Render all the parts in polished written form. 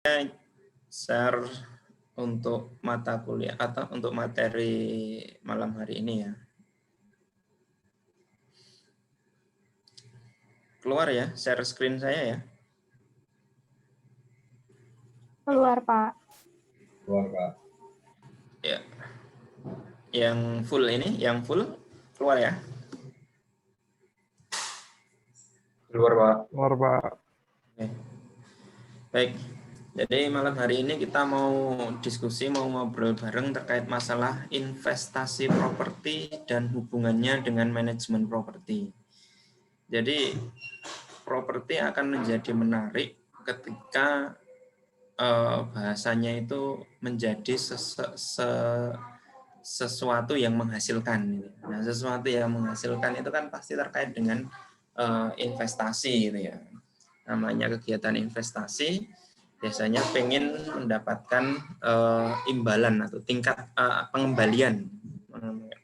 share untuk mata kuliah atau untuk materi malam hari ini ya. Keluar ya, share screen saya ya. Keluar, Pak. Keluar, Pak. Ya. Yang full ini, yang full keluar ya. Keluar, Pak. Keluar, Pak. Oke. Baik. Jadi malam hari ini kita mau diskusi, mau ngobrol bareng terkait masalah investasi properti dan hubungannya dengan manajemen properti. Jadi properti akan menjadi menarik ketika bahasanya itu menjadi sesuatu yang menghasilkan. Nah, sesuatu yang menghasilkan itu kan pasti terkait dengan investasi, gitu ya. Namanya kegiatan investasi biasanya pengen mendapatkan imbalan atau tingkat pengembalian,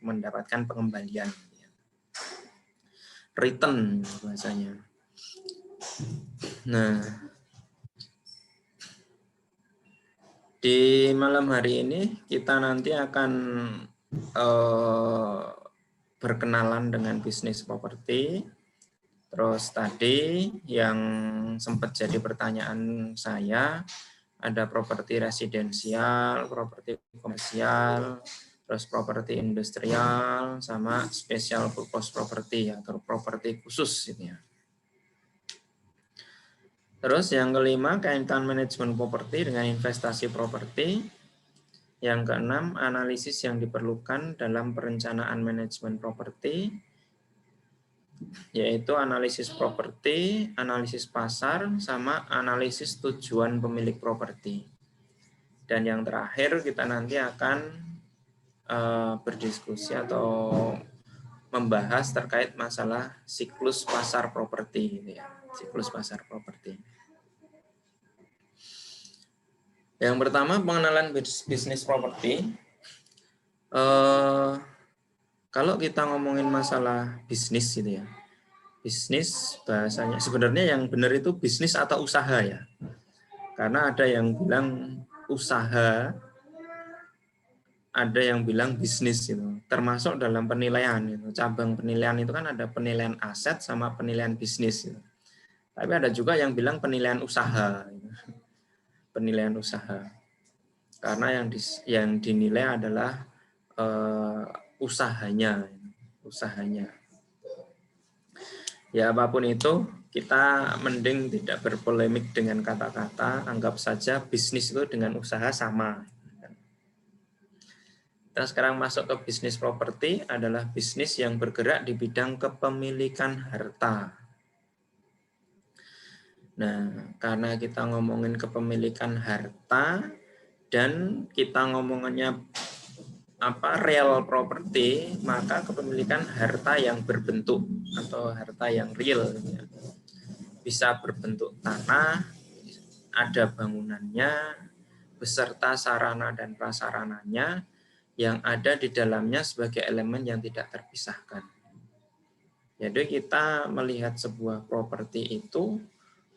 mendapatkan pengembalian, return bahasanya. Nah, di malam hari ini kita nanti akan berkenalan dengan bisnis properti. Terus tadi yang sempat jadi pertanyaan saya, ada properti residensial, properti komersial, terus properti industrial, sama special purpose property atau properti khusus gitu ya. Terus yang kelima, kaitan manajemen properti dengan investasi properti. Yang keenam, analisis yang diperlukan dalam perencanaan manajemen properti, yaitu analisis properti, analisis pasar, sama analisis tujuan pemilik properti. Dan yang terakhir kita nanti akan berdiskusi atau membahas terkait masalah siklus pasar properti, gitu ya. Siklus pasar properti. Yang pertama, pengenalan bisnis properti. Kalau kita ngomongin masalah bisnis gitu ya, bisnis bahasanya sebenarnya yang benar itu bisnis atau usaha ya. Karena ada yang bilang usaha, ada yang bilang bisnis itu. Termasuk dalam penilaian itu. Cabang penilaian itu kan ada penilaian aset sama penilaian bisnis gitu. Tapi ada juga yang bilang penilaian usaha. Gitu. Penilaian usaha. Karena yang dinilai adalah usahanya. Ya apapun itu, kita mending tidak berpolemik dengan kata-kata, anggap saja bisnis itu dengan usaha sama. Kita sekarang masuk ke bisnis properti, adalah bisnis yang bergerak di bidang kepemilikan harta. Nah, karena kita ngomongin kepemilikan harta, dan kita ngomongannya real property, maka kepemilikan harta yang berbentuk atau harta yang real bisa berbentuk tanah, ada bangunannya beserta sarana dan prasarananya yang ada di dalamnya sebagai elemen yang tidak terpisahkan. Jadi kita melihat sebuah properti itu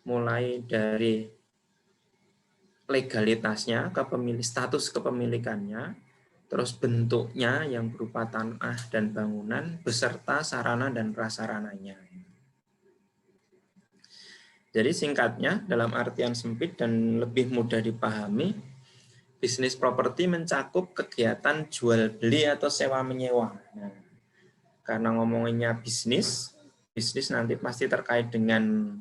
mulai dari legalitasnya, status kepemilikannya, terus bentuknya yang berupa tanah dan bangunan, beserta sarana dan prasarananya. Jadi singkatnya, dalam artian sempit dan lebih mudah dipahami, bisnis properti mencakup kegiatan jual beli atau sewa menyewa. Nah, karena ngomonginnya bisnis nanti pasti terkait dengan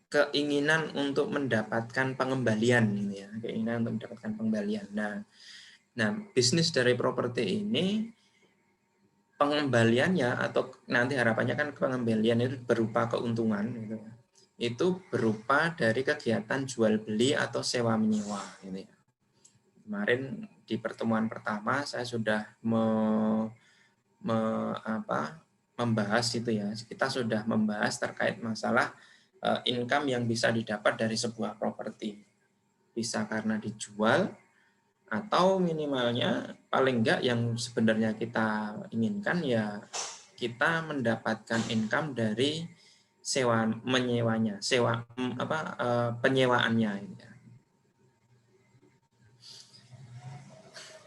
keinginan untuk mendapatkan pengembalian, ya, keinginan untuk mendapatkan pengembalian. Nah, bisnis dari properti ini pengembaliannya atau nanti harapannya kan pengembalian itu berupa keuntungan, gitu. Itu berupa dari kegiatan jual beli atau sewa menyewa. Gitu ya. Kemarin di pertemuan pertama saya sudah membahas itu ya. Kita sudah membahas terkait masalah income yang bisa didapat dari sebuah properti. Bisa karena dijual, atau minimalnya paling enggak yang sebenarnya kita inginkan ya kita mendapatkan income dari menyewanya, penyewaannya.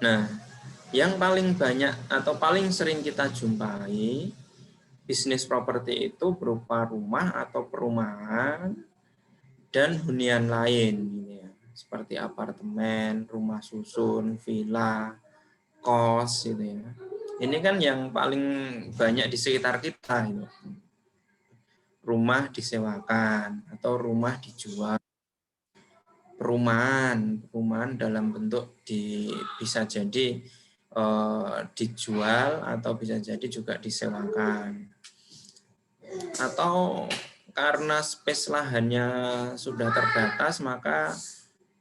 Nah, yang paling banyak atau paling sering kita jumpai bisnis properti itu berupa rumah atau perumahan dan hunian lain, gitu ya. Seperti apartemen, rumah susun, villa, kos, gitu ya. Ini kan yang paling banyak di sekitar kita, gitu. Rumah disewakan atau rumah dijual. Perumahan dalam bentuk bisa jadi dijual atau bisa jadi juga disewakan. Atau karena space lahannya sudah terbatas, maka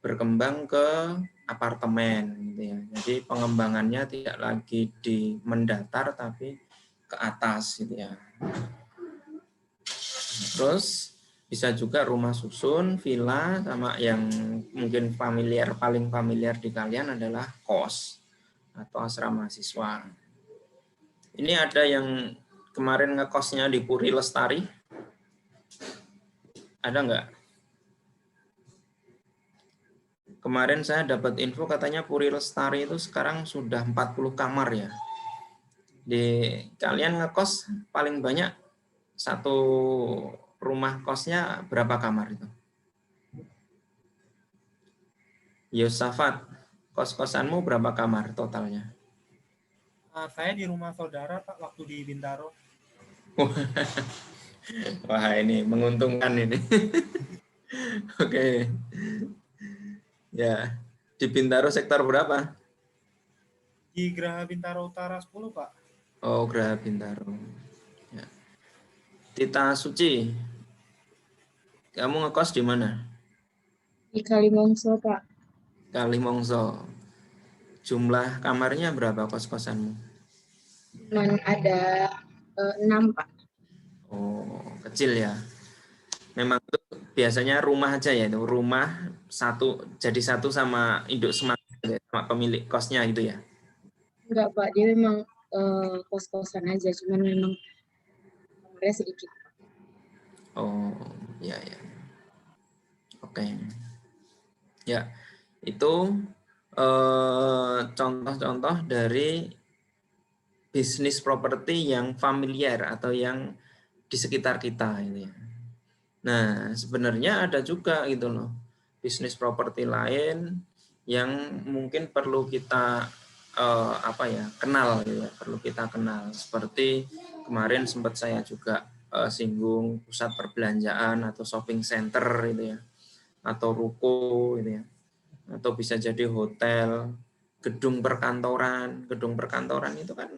berkembang ke apartemen, gitu ya. Jadi pengembangannya tidak lagi di mendatar tapi ke atas, gitu ya. Terus bisa juga rumah susun, villa, sama yang mungkin paling familiar di kalian adalah kos atau asrama mahasiswa. Ini ada yang kemarin ngekosnya di Puri Lestari. Ada nggak? Kemarin saya dapat info katanya Puri Lestari itu sekarang sudah 40 kamar ya. Di kalian ngekos paling banyak satu rumah kosnya berapa kamar itu? Yosafat, kos-kosanmu berapa kamar totalnya? Saya di rumah saudara, Pak, waktu di Bintaro. Wah, ini menguntungkan ini. Oke. Ya, di Bintaro sektor berapa? Di Geraha Bintaro Utara 10, Pak. Oh, Geraha Bintaro. Ya. Tita Suci, kamu ngekos di mana? Di Kalimongso, Pak. Kalimongso. Jumlah kamarnya berapa kos-kosanmu? Cuman ada 6, Pak. Oh, kecil ya. Memang itu biasanya rumah aja ya, itu rumah jadi satu sama induk semak sama pemilik kosnya gitu ya. Enggak, Pak. Dia memang kos-kosan aja. Cuman memang kamarnya sedikit. Oh, ya ya. Oke. Ya, itu contoh-contoh dari bisnis properti yang familiar atau yang di sekitar kita ini. Nah, sebenarnya ada juga gitu loh bisnis properti lain yang mungkin perlu kita kenal gitu ya, perlu kita kenal. Seperti kemarin sempat saya juga singgung pusat perbelanjaan atau shopping center gitu ya, atau ruko gitu ya, atau bisa jadi hotel, gedung perkantoran. Gedung perkantoran itu kan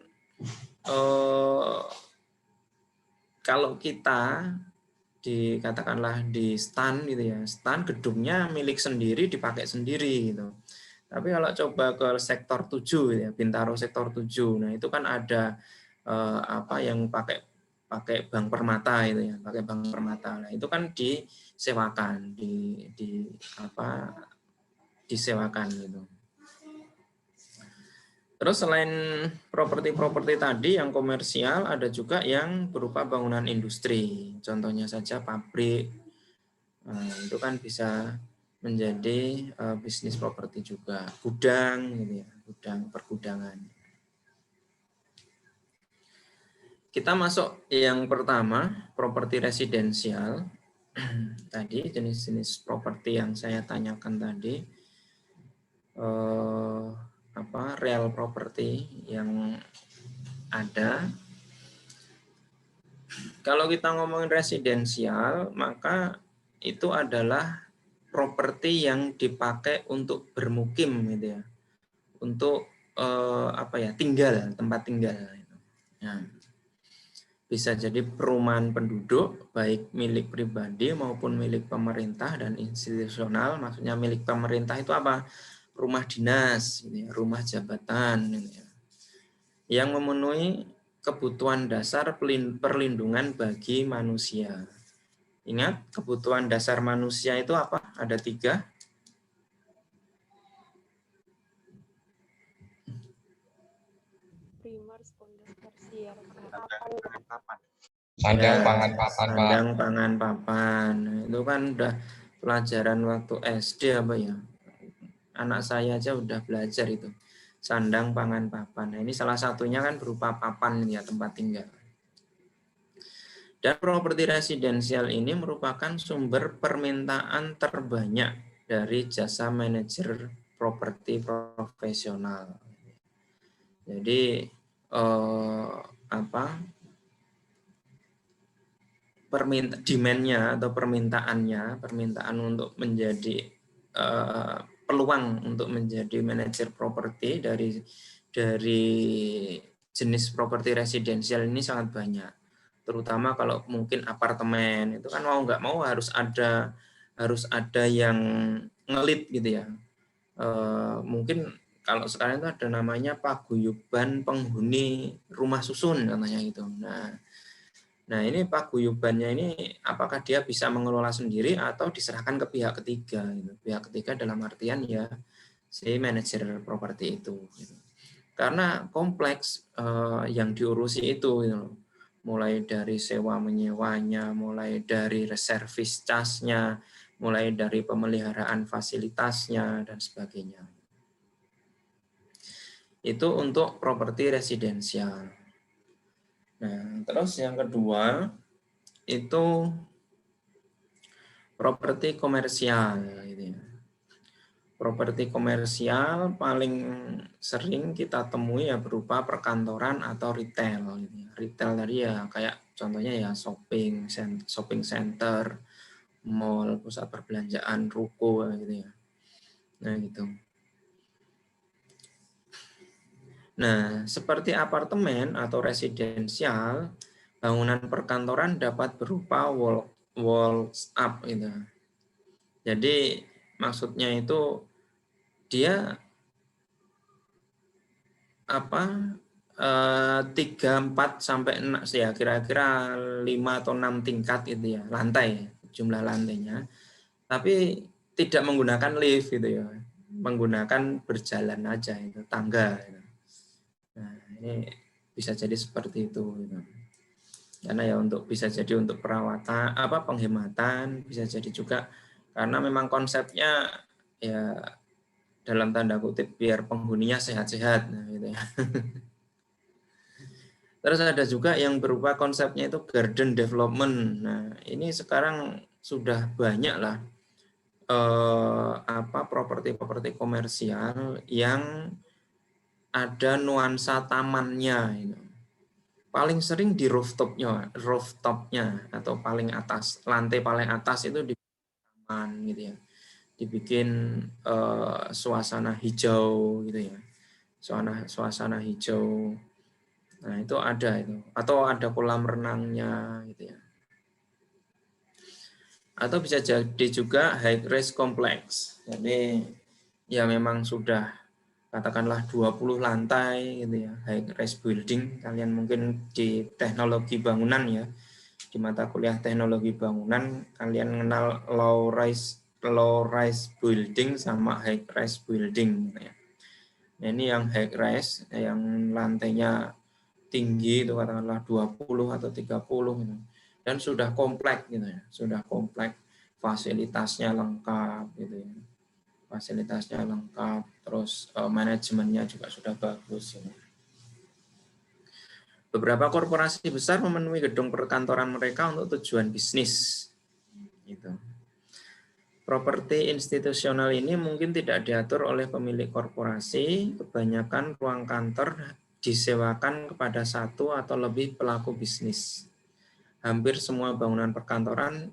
kalau kita dikatakanlah di stan gitu ya, stan gedungnya milik sendiri, dipakai sendiri gitu. Tapi kalau coba ke sektor 7 ya, Bintaro sektor 7, nah itu kan ada yang pakai Bank Permata itu ya, pakai Bank Permata. Nah, itu kan disewakan, disewakan gitu. Terus selain properti-properti tadi yang komersial, ada juga yang berupa bangunan industri. Contohnya saja pabrik. Nah, itu kan bisa menjadi bisnis properti juga. Gudang gitu ya, gudang pergudangan. Kita masuk yang pertama, properti residensial. Tadi jenis-jenis properti yang saya tanyakan tadi. Real property yang ada. Kalau kita ngomongin residensial, maka itu adalah properti yang dipakai untuk bermukim gitu ya. Untuk tinggal, tempat tinggal. Nah, bisa jadi perumahan penduduk baik milik pribadi maupun milik pemerintah dan institusional. Maksudnya milik pemerintah itu apa? Rumah dinas, gitu ya, rumah jabatan gitu ya, yang memenuhi kebutuhan dasar perlindungan bagi manusia. Ingat, kebutuhan dasar manusia itu apa? Ada 3. Primer, sekunder, tersier, penangkapan. Sandang Ya, pangan papan, Pak. sandang pangan papan. Nah, itu kan udah pelajaran waktu SD apa ya? Anak saya aja udah belajar itu. Sandang pangan papan. Nah, ini salah satunya kan berupa papan ya, tempat tinggal. Dan properti residensial ini merupakan sumber permintaan terbanyak dari jasa manajer properti profesional. Jadi demand-nya atau permintaan untuk menjadi peluang untuk menjadi manajer properti dari jenis properti residensial ini sangat banyak. Terutama kalau mungkin apartemen itu kan mau nggak mau harus ada yang ngelit gitu ya. Mungkin kalau sekarang itu ada namanya paguyuban penghuni rumah susun katanya gitu. Nah ini paguyubannya ini apakah dia bisa mengelola sendiri atau diserahkan ke pihak ketiga gitu. Pihak ketiga dalam artian ya si manajer properti itu gitu. Karena kompleks yang diurusi itu gitu. Mulai dari sewa menyewanya, mulai dari reservis casnya, mulai dari pemeliharaan fasilitasnya dan sebagainya. Itu untuk properti residensial. Nah, terus yang kedua itu properti komersial gitu ya. Properti komersial paling sering kita temui ya berupa perkantoran atau retail gitu ya. Retail tadi ya kayak contohnya ya shopping center, mall, pusat perbelanjaan, ruko gitu ya. Nah, gitu. Nah, seperti apartemen atau residensial, bangunan perkantoran dapat berupa walls up gitu. Jadi maksudnya itu dia 3, 4 sampai 6 ya kira-kira 5 atau 6 tingkat itu ya, lantai, jumlah lantainya. Tapi tidak menggunakan lift gitu ya. Menggunakan berjalan aja itu, tangga gitu. Nah, ini bisa jadi seperti itu gitu. Karena ya bisa jadi untuk perawatan penghematan, bisa jadi juga karena memang konsepnya ya dalam tanda kutip biar penghuninya sehat-sehat nah, gitu ya. Terus ada juga yang berupa konsepnya itu garden development. Nah, ini sekarang sudah banyak lah properti-properti komersial yang ada nuansa tamannya itu. Paling sering di rooftopnya atau paling atas, lantai paling atas itu di taman gitu ya. Dibikin suasana hijau gitu ya. Suasana hijau. Nah, itu ada itu. Atau ada kolam renangnya gitu ya. Atau bisa jadi juga high rise complex. Jadi ya memang sudah katakanlah 20 lantai gitu ya, high rise building. Kalian mungkin di teknologi bangunan ya, di mata kuliah teknologi bangunan kalian kenal low rise building sama high rise building gitu ya. Nah, ini yang high rise yang lantainya tinggi itu katakanlah 20 atau 30 gitu. Dan sudah kompleks gitu ya, sudah kompleks, fasilitasnya lengkap gitu ya. Fasilitasnya lengkap, terus manajemennya juga sudah bagus gitu. Beberapa korporasi besar memenuhi gedung perkantoran mereka untuk tujuan bisnis gitu. Properti institusional ini mungkin tidak diatur oleh pemilik korporasi, kebanyakan ruang kantor disewakan kepada satu atau lebih pelaku bisnis. Hampir semua bangunan perkantoran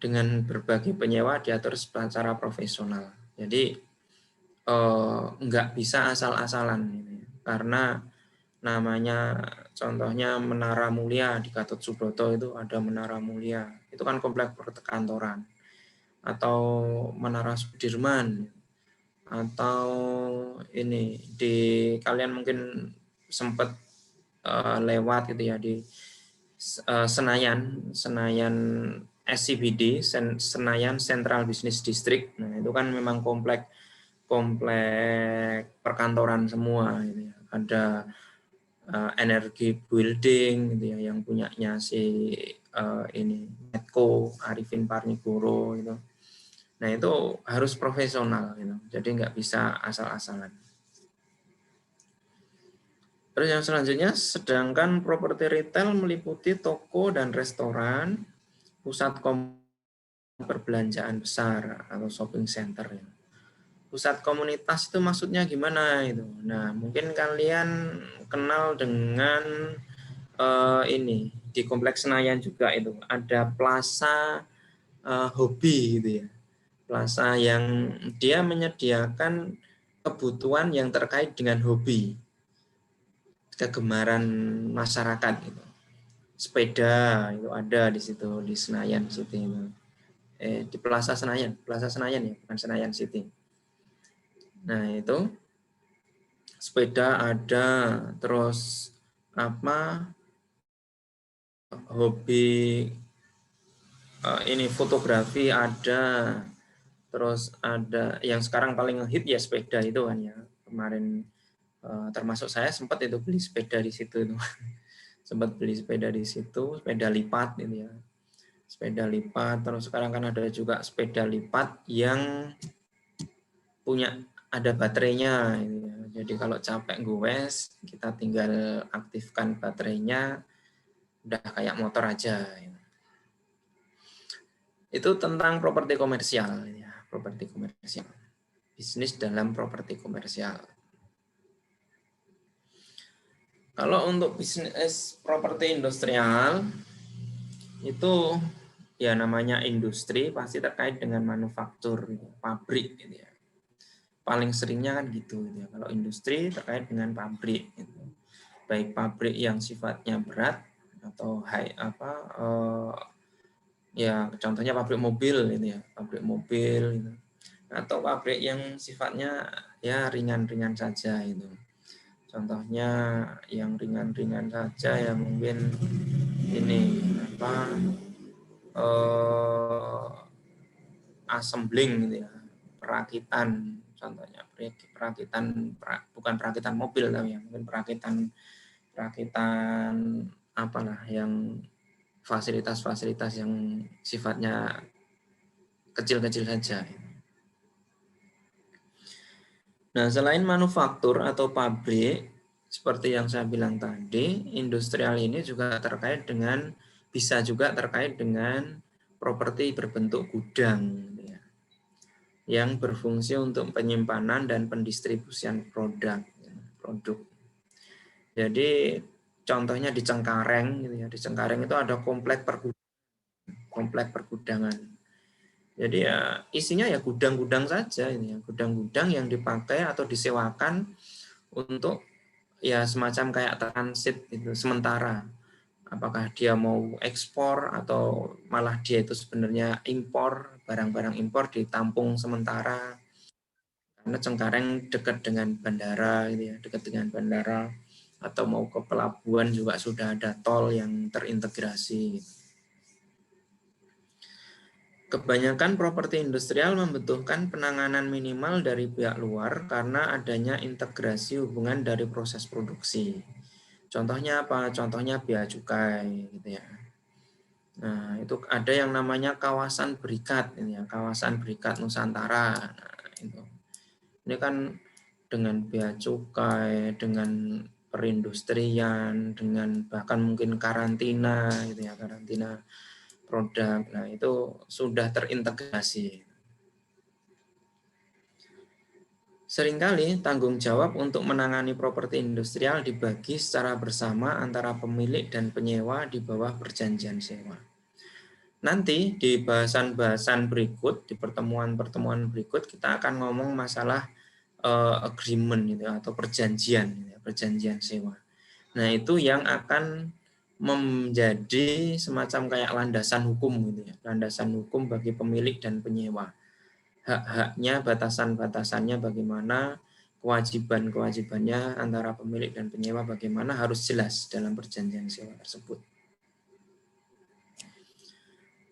dengan berbagai penyewa diatur secara profesional. Jadi nggak bisa asal-asalan, karena namanya contohnya Menara Mulia di Gatot Subroto itu ada Menara Mulia, itu kan kompleks perkantoran. Atau Menara Sudirman, atau ini di kalian mungkin sempat lewat gitu ya di Senayan SCBD, Senayan Central Business District. Nah, itu kan memang komplek perkantoran semua gitu ya. Ada energi building gitu ya, yang punyanya si ini Medco Arifin Parnigoro itu. Nah itu harus profesional gitu, jadi nggak bisa asal-asalan. Terus yang selanjutnya, sedangkan properti retail meliputi toko dan restoran, pusat perbelanjaan besar atau shopping center. Pusat komunitas itu maksudnya gimana itu? Nah, mungkin kalian kenal dengan ini di Kompleks Senayan juga itu ada plaza hobi gitu ya. Plaza yang dia menyediakan kebutuhan yang terkait dengan hobi, kegemaran masyarakat gitu. Sepeda itu ada di situ di Senayan City itu. Di Plaza Senayan ya, bukan Senayan City. Nah, itu sepeda ada, terus apa hobi ini fotografi ada, terus ada yang sekarang paling hit ya sepeda itu kan ya. Kemarin termasuk saya sempat itu beli sepeda di situ itu. Sempat beli sepeda di situ, sepeda lipat gitu ya. Sepeda lipat, terus sekarang kan ada juga sepeda lipat yang punya ada baterainya gitu ya. Jadi kalau capek goes, kita tinggal aktifkan baterainya, udah kayak motor aja gitu. Itu tentang properti komersial ya, properti komersial. Bisnis dalam properti komersial. Kalau untuk bisnis properti industrial itu ya namanya industri pasti terkait dengan manufaktur, pabrik gitu ya. Paling seringnya kan gitu ya. Kalau industri terkait dengan pabrik gitu. Baik pabrik yang sifatnya berat atau ya contohnya pabrik mobil gitu ya, pabrik mobil gitu. Atau pabrik yang sifatnya ya ringan-ringan saja itu. Contohnya yang ringan-ringan saja ya mungkin ini assembling gitu ya, perakitan contohnya, bukan perakitan mobil tapi ya mungkin perakitan apalah yang fasilitas-fasilitas yang sifatnya kecil-kecil saja. Nah, selain manufaktur atau pabrik, seperti yang saya bilang tadi, industrial ini juga bisa juga terkait dengan properti berbentuk gudang, ya, yang berfungsi untuk penyimpanan dan pendistribusian produk. Jadi contohnya di Cengkareng, gitu ya, di Cengkareng itu ada komplek pergudangan. Jadi ya isinya ya gudang-gudang saja ini ya, gudang-gudang yang dipakai atau disewakan untuk ya semacam kayak transit itu sementara. Apakah dia mau ekspor atau malah dia itu sebenarnya impor, barang-barang impor ditampung sementara. Karena Cengkareng dekat dengan bandara gitu ya, dekat dengan bandara atau mau ke pelabuhan juga sudah ada tol yang terintegrasi. Kebanyakan properti industrial membutuhkan penanganan minimal dari pihak luar karena adanya integrasi hubungan dari proses produksi. Contohnya apa? Contohnya bea cukai gitu ya. Nah, itu ada yang namanya kawasan berikat ini ya, kawasan berikat Nusantara. Nah, itu. Ini kan dengan bea cukai, dengan perindustrian, dengan bahkan mungkin karantina gitu ya, karantina produk. Nah, itu sudah terintegrasi. Seringkali tanggung jawab untuk menangani properti industrial dibagi secara bersama antara pemilik dan penyewa di bawah perjanjian sewa. Nanti di bahasan-bahasan berikut, di pertemuan-pertemuan berikut, kita akan ngomong masalah agreement gitu, atau perjanjian sewa. Nah, itu yang akan menjadi semacam kayak landasan hukum gitu ya, landasan hukum bagi pemilik dan penyewa. Hak-haknya, batasan-batasannya bagaimana, kewajiban-kewajibannya antara pemilik dan penyewa bagaimana harus jelas dalam perjanjian sewa tersebut.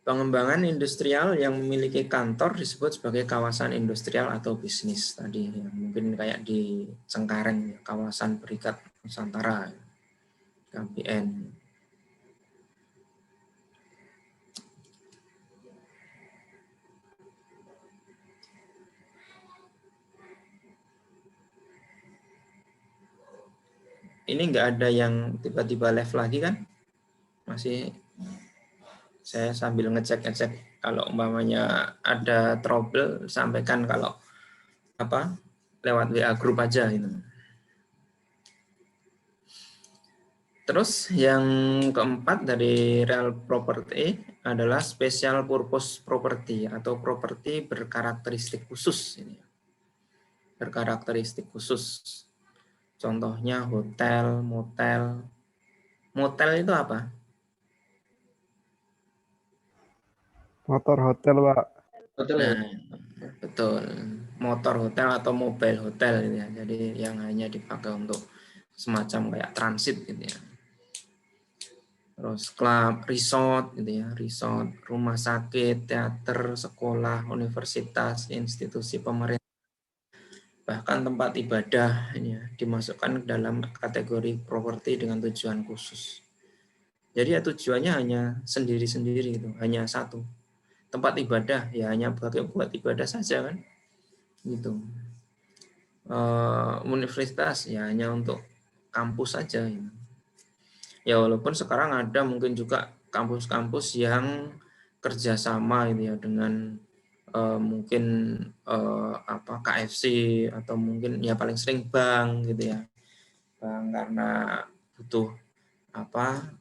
Pengembangan industrial yang memiliki kantor disebut sebagai kawasan industrial atau bisnis tadi ya, mungkin kayak di Cengkareng kawasan berikat Nusantara. KPN. Ini nggak ada yang tiba-tiba live lagi kan? Masih saya sambil ngecek kalau umpamanya ada trouble sampaikan kalau apa lewat WA grup aja gitu. Terus yang keempat dari real property adalah special purpose property atau properti berkarakteristik khusus ini. Berkarakteristik khusus. Contohnya hotel, motel. Motel itu apa? Motor hotel, Pak. Nah, betul. Motor hotel atau mobile hotel gitu ya. Jadi yang hanya dipakai untuk semacam kayak transit gitu ya. Terus klub, resort gitu ya, resort, rumah sakit, teater, sekolah, universitas, institusi pemerintah, bahkan tempat ibadah ini ya, dimasukkan dalam kategori properti dengan tujuan khusus. Jadi ya tujuannya hanya sendiri-sendiri itu, hanya satu. Tempat ibadah ya hanya buat ibadah saja kan, gitu. Universitas ya hanya untuk kampus saja. Gitu. Ya walaupun sekarang ada mungkin juga kampus-kampus yang kerjasama gitu ya dengan mungkin apa KFC atau mungkin ya paling sering bank gitu ya, bank karena butuh apa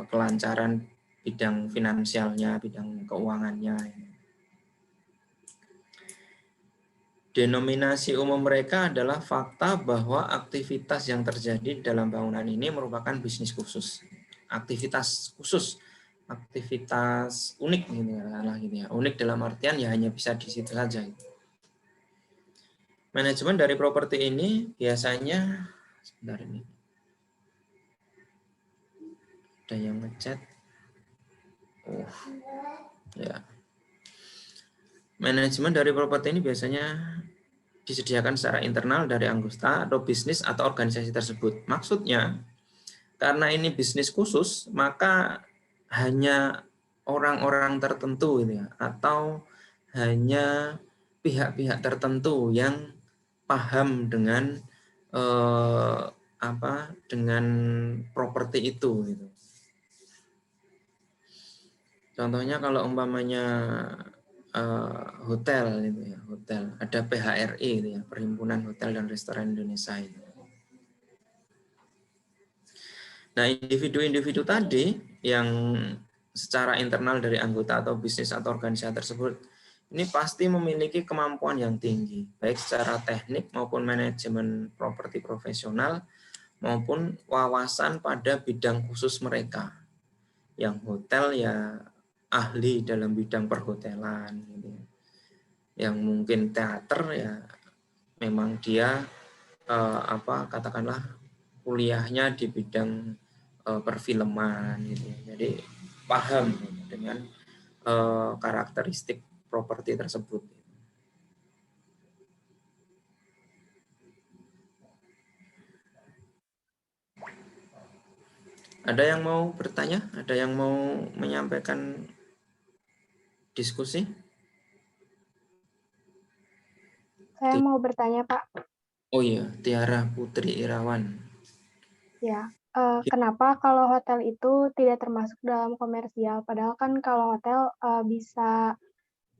kelancaran bidang finansialnya, bidang keuangannya. Denominasi umum mereka adalah fakta bahwa aktivitas yang terjadi dalam bangunan ini merupakan bisnis khusus. Aktivitas khusus, aktivitas unik gitu ya. Unik dalam artian ya hanya bisa di situ saja. Manajemen dari properti ini biasanya sebentar ini. Ada yang ngechat. Oh. Ya. Manajemen dari properti ini biasanya disediakan secara internal dari anggota atau bisnis atau organisasi tersebut. Maksudnya, karena ini bisnis khusus, maka hanya orang-orang tertentu ini ya, atau hanya pihak-pihak tertentu yang paham dengan dengan properti itu. Gitu. Contohnya kalau umpamanya hotel gitu ya, hotel ada PHRI gitu ya, Perhimpunan Hotel dan Restoran Indonesia itu. Nah, individu-individu tadi yang secara internal dari anggota atau bisnis atau organisasi tersebut ini pasti memiliki kemampuan yang tinggi, baik secara teknik maupun manajemen properti profesional maupun wawasan pada bidang khusus mereka. Yang hotel ya ahli dalam bidang perhotelan gitu. Yang mungkin teater ya memang dia katakanlah kuliahnya di bidang perfilman gitu. Jadi paham dengan karakteristik properti tersebut. Ada yang mau bertanya? Ada yang mau menyampaikan diskusi? Saya mau bertanya, Pak. Oh iya, Tiara Putri Irawan. Ya, kenapa kalau hotel itu tidak termasuk dalam komersial? Padahal kan kalau hotel bisa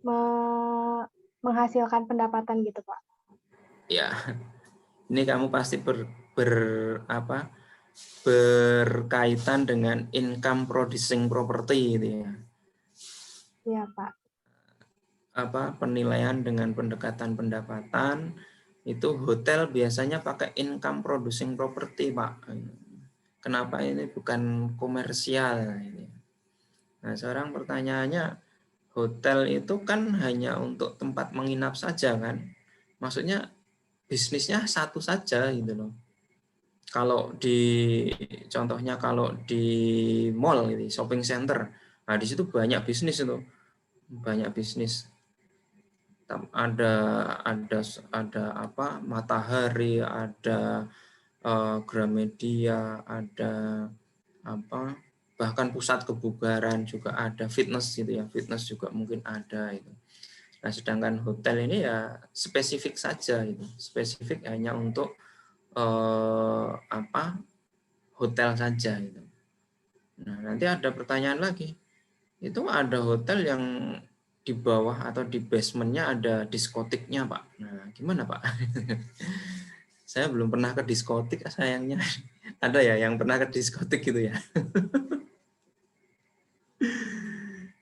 menghasilkan pendapatan gitu, Pak. Ya, ini kamu pasti berkaitan dengan income producing property gitu ya. Iya, Pak. Penilaian dengan pendekatan pendapatan itu hotel biasanya pakai income producing property, Pak. Kenapa ini bukan komersial ini? Nah, sekarang pertanyaannya, hotel itu kan hanya untuk tempat menginap saja kan? Maksudnya bisnisnya satu saja gitu loh. Kalau contohnya kalau di mall gitu, shopping center, nah di situ banyak bisnis itu. Banyak bisnis. Ada matahari, ada Gramedia, ada apa, bahkan pusat kebugaran juga ada, fitness gitu ya, fitness juga mungkin ada itu. Nah, sedangkan hotel ini ya spesifik saja itu, spesifik hanya untuk apa, hotel saja itu. Nah, nanti ada pertanyaan lagi, itu ada hotel yang di bawah atau di basementnya ada diskotiknya Pak. Nah, gimana Pak? Saya belum pernah ke diskotik sayangnya. Ada ya yang pernah ke diskotik gitu ya?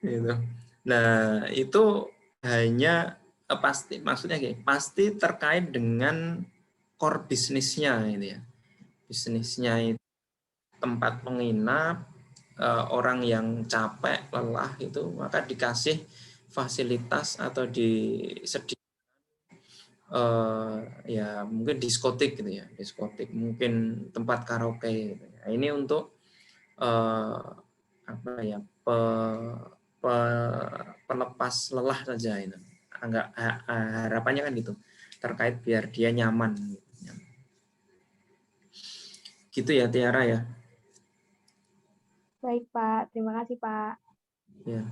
Gitu. Nah, itu hanya pasti, maksudnya gini, pasti terkait dengan core bisnisnya gitu ya. Bisnisnya itu tempat menginap, orang yang capek, lelah itu, maka dikasih fasilitas atau disediakan ya mungkin diskotik gitu ya, diskotik, mungkin tempat karaoke gitu. Nah, ini untuk apa ya, pelepas lelah saja itu. Enggak, harapannya kan gitu, terkait biar dia nyaman. Gitu ya Tiara ya. Baik, Pak. Terima kasih, Pak. Ya.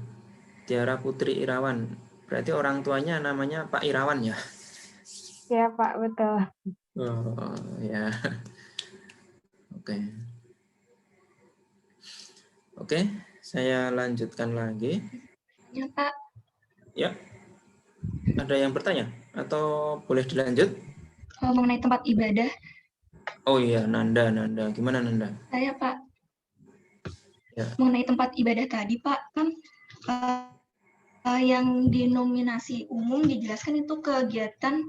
Tiara Putri Irawan. Berarti orang tuanya namanya Pak Irawan ya? Ya, Pak, betul. Oh, ya. Oke. Oke, saya lanjutkan lagi. Ya, Pak. Ya. Ada yang bertanya atau boleh dilanjut? Mengenai tempat ibadah. Oh iya, Nanda. Gimana Nanda? Saya, Pak. Ya. Mengenai tempat ibadah tadi, Pak, kan yang dinominasi umum dijelaskan itu kegiatan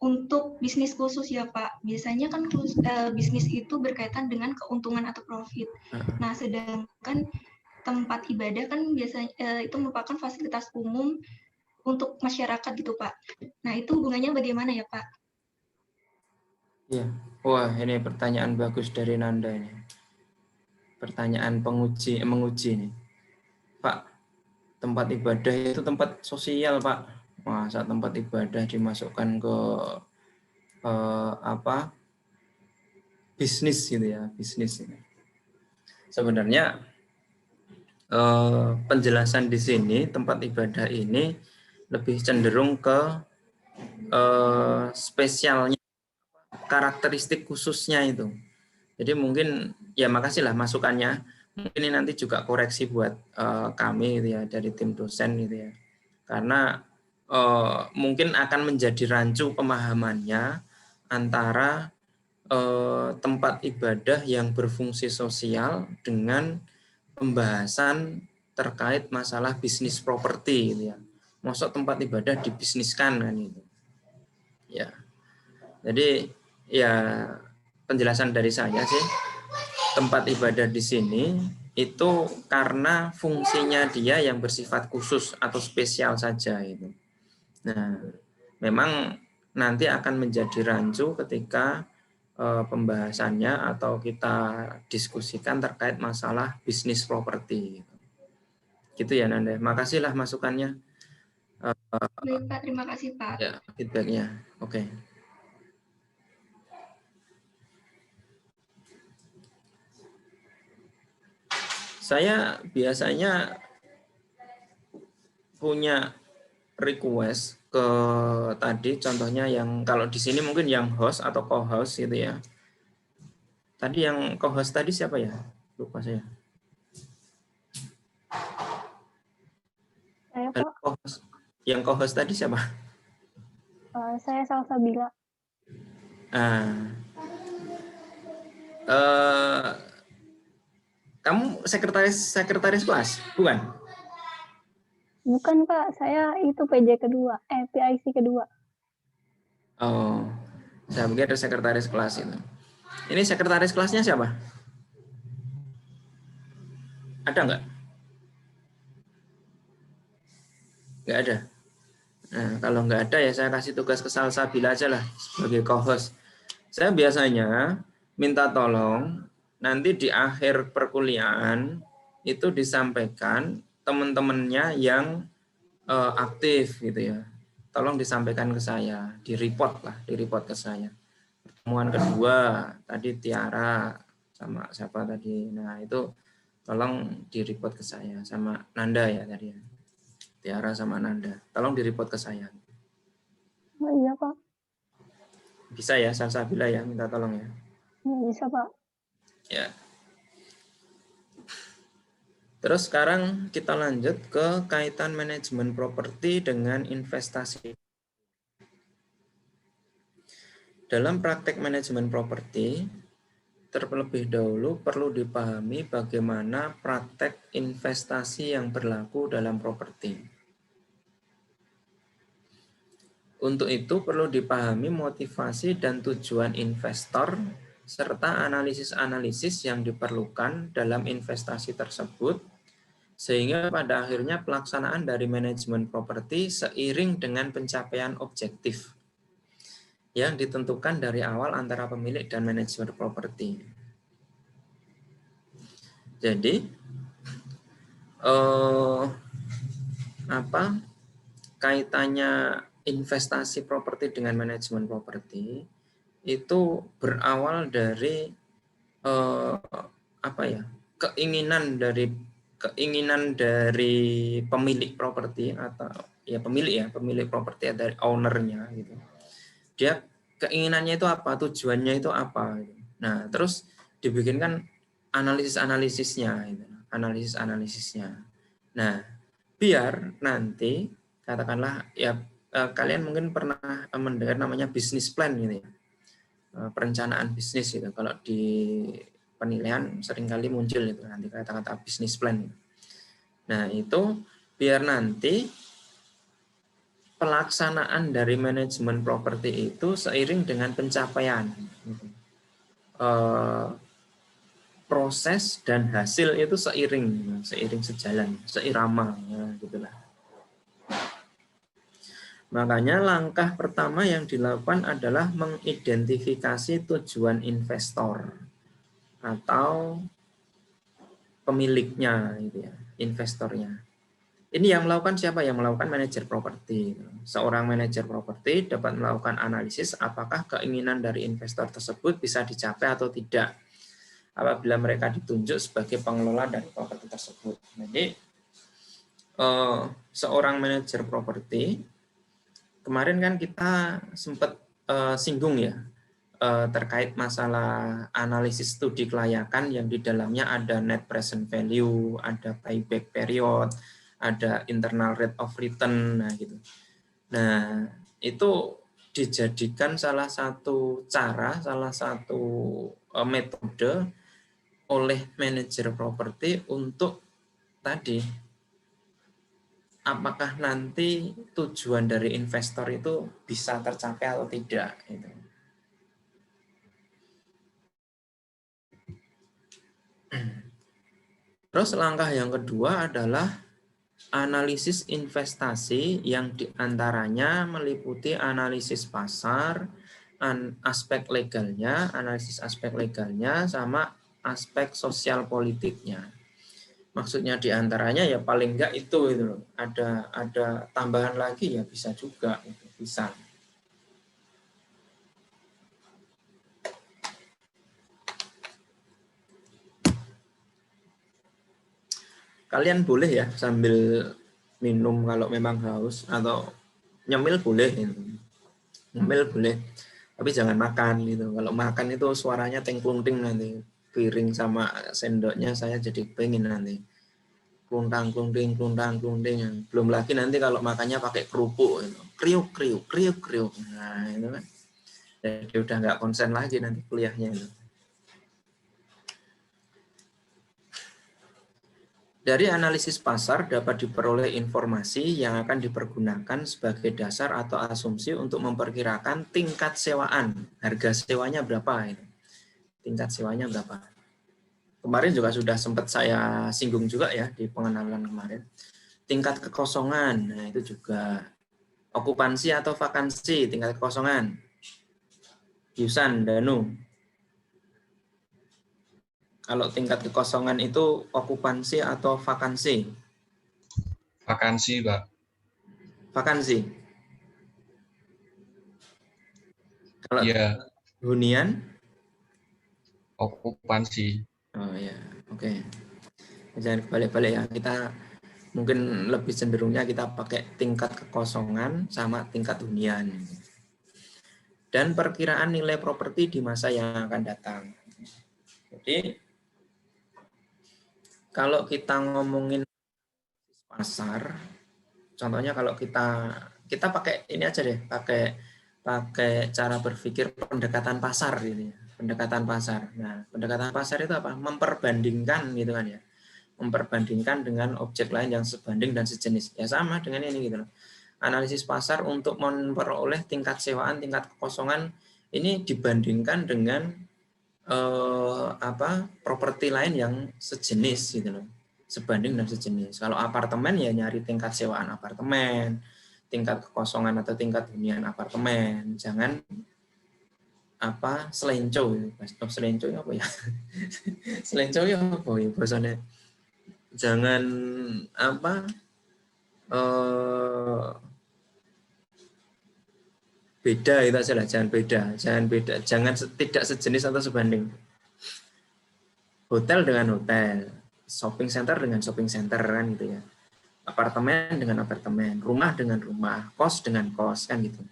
untuk bisnis khusus ya Pak. Biasanya kan bisnis itu berkaitan dengan keuntungan atau profit. Nah, sedangkan tempat ibadah kan biasanya itu merupakan fasilitas umum untuk masyarakat gitu Pak. Nah, itu hubungannya bagaimana ya Pak? Ya. Wah, ini pertanyaan bagus dari Nanda ini. Pertanyaan menguji nih. Pak, tempat ibadah itu tempat sosial, Pak. Masa tempat ibadah dimasukkan ke apa? Bisnis gitu ya, bisnis ini. Sebenarnya penjelasan di sini tempat ibadah ini lebih cenderung ke spesialnya, karakteristik khususnya itu. Jadi mungkin ya makasihlah masukannya. Mungkin ini nanti juga koreksi buat kami gitu ya, dari tim dosen gitu ya. Karena mungkin akan menjadi rancu pemahamannya antara tempat ibadah yang berfungsi sosial dengan pembahasan terkait masalah bisnis properti gitu ya. Maksud tempat ibadah dibisniskan kan itu. Ya. Jadi ya penjelasan dari saya sih, tempat ibadah di sini itu karena fungsinya dia yang bersifat khusus atau spesial saja itu. Nah, memang nanti akan menjadi rancu ketika pembahasannya atau kita diskusikan terkait masalah bisnis properti. Gitu ya Nanda. Makasihlah masukannya. Baik Pak, terima kasih Pak. Ya, feedbacknya. Oke. Saya biasanya punya request ke tadi, contohnya yang kalau di sini mungkin yang host atau co-host gitu ya. Tadi yang co-host tadi siapa ya? Lupa saya. Saya, Pak. Yang co-host tadi siapa? Saya Salsabila. Kamu sekretaris kelas, bukan? Bukan, Pak. Saya itu PJ kedua. PIC kedua. Oh, saya pikir ada sekretaris kelas itu. Ini sekretaris kelasnya siapa? Ada nggak? Nggak ada. Nah, kalau nggak ada ya saya kasih tugas ke Salsabila aja lah sebagai co-host. Saya biasanya minta tolong nanti di akhir perkuliahan itu disampaikan teman-temannya yang aktif gitu ya. Tolong disampaikan ke saya, di report ke saya. pertemuan kedua tadi Tiara sama siapa tadi. Nah, itu tolong di-report ke saya sama Nanda ya tadi ya. Tiara sama Nanda. Tolong di-report ke saya. Oh, iya, Pak. Bisa ya, Salsabila ya, minta tolong ya. Bisa, Pak. Ya. Terus sekarang kita lanjut ke kaitan manajemen properti dengan investasi. Dalam praktek manajemen properti, terlebih dahulu perlu dipahami bagaimana praktek investasi yang berlaku dalam properti. Untuk itu perlu dipahami motivasi dan tujuan investor serta analisis-analisis yang diperlukan dalam investasi tersebut, sehingga pada akhirnya pelaksanaan dari manajemen properti seiring dengan pencapaian objektif yang ditentukan dari awal antara pemilik dan manajemen properti. Jadi, kaitannya investasi properti dengan manajemen properti itu berawal dari keinginan dari pemilik properti atau ya pemilik properti dari ownernya gitu. Dia keinginannya itu apa, tujuannya itu apa. Nah, terus dibikinkan analisis-analisisnya. Nah, biar nanti katakanlah ya kalian mungkin pernah mendengar namanya business plan gitu ya. Perencanaan bisnis gitu. Kalau di penilaian seringkali muncul itu nanti kata-kata business plan. Nah, itu biar nanti pelaksanaan dari manajemen properti itu seiring dengan pencapaian proses dan hasil itu seiring sejalan, seirama gitulah. Makanya langkah pertama yang dilakukan adalah mengidentifikasi tujuan investor atau pemiliknya gitu ya, investornya. Ini yang melakukan siapa? Yang melakukan manajer properti. Seorang manajer properti dapat melakukan analisis apakah keinginan dari investor tersebut bisa dicapai atau tidak apabila mereka ditunjuk sebagai pengelola dari properti tersebut. Jadi seorang manajer properti, kemarin kan kita sempat singgung ya terkait masalah analisis studi kelayakan yang di dalamnya ada net present value, ada payback period, ada internal rate of return, nah gitu. Nah, itu dijadikan salah satu cara, salah satu metode oleh manajer properti untuk tadi apakah nanti tujuan dari investor itu bisa tercapai atau tidak gitu. Terus langkah yang kedua adalah analisis investasi yang diantaranya meliputi analisis pasar, analisis aspek legalnya, sama aspek sosial politiknya. Maksudnya diantaranya ya paling enggak itu loh. Ada tambahan lagi ya bisa juga, bisa. Kalian boleh ya sambil minum kalau memang haus, atau nyemil boleh gitu. Nyemil boleh, tapi jangan makan gitu. Kalau makan itu suaranya tengklung-ting nanti. Piring sama sendoknya saya jadi pengen nanti. Kluntang-klunting. Belum lagi nanti kalau makannya pakai kerupuk gitu. Kriuk. Nah, itu kan. Jadi udah nggak konsen lagi nanti kuliahnya itu. Dari analisis pasar dapat diperoleh informasi yang akan dipergunakan sebagai dasar atau asumsi untuk memperkirakan tingkat sewaan. Harga sewanya berapa? Tingkat sewanya berapa? Kemarin juga sudah sempat saya singgung juga ya di pengenalan kemarin. Tingkat kekosongan, nah itu juga. Okupansi atau vakansi, tingkat kekosongan. Yusan, Danu. Kalau tingkat kekosongan itu okupansi atau vakansi? Vakansi, Pak. Vakansi. Kalau Iya. Hunian? Okupansi. Oh ya, oke. Jangan kebalik-balik ya. Kita mungkin lebih cenderungnya kita pakai tingkat kekosongan sama tingkat hunian. Dan perkiraan nilai properti di masa yang akan datang. Jadi kalau kita ngomongin pasar, contohnya kalau kita pakai ini aja deh, pakai cara berpikir pendekatan pasar gitu ya. Pendekatan pasar. Nah, pendekatan pasar itu apa? Memperbandingkan gitu kan ya. Memperbandingkan dengan objek lain yang sebanding dan sejenis. Ya sama dengan ini gitu loh. Analisis pasar untuk memperoleh tingkat sewaan, tingkat kekosongan ini dibandingkan dengan properti lain yang sejenis gitu loh. Sebanding dan sejenis. Kalau apartemen ya nyari tingkat sewaan apartemen, tingkat kekosongan atau tingkat hunian apartemen. Jangan selenco. Selenco apa ya? Selenco ya apa ya bahasanya? Jangan beda itu aja lah, jangan beda, jangan tidak sejenis atau sebanding. Hotel dengan hotel, shopping center dengan shopping center kan gitu ya. Apartemen dengan apartemen, rumah dengan rumah, kos dengan kos kan gitu.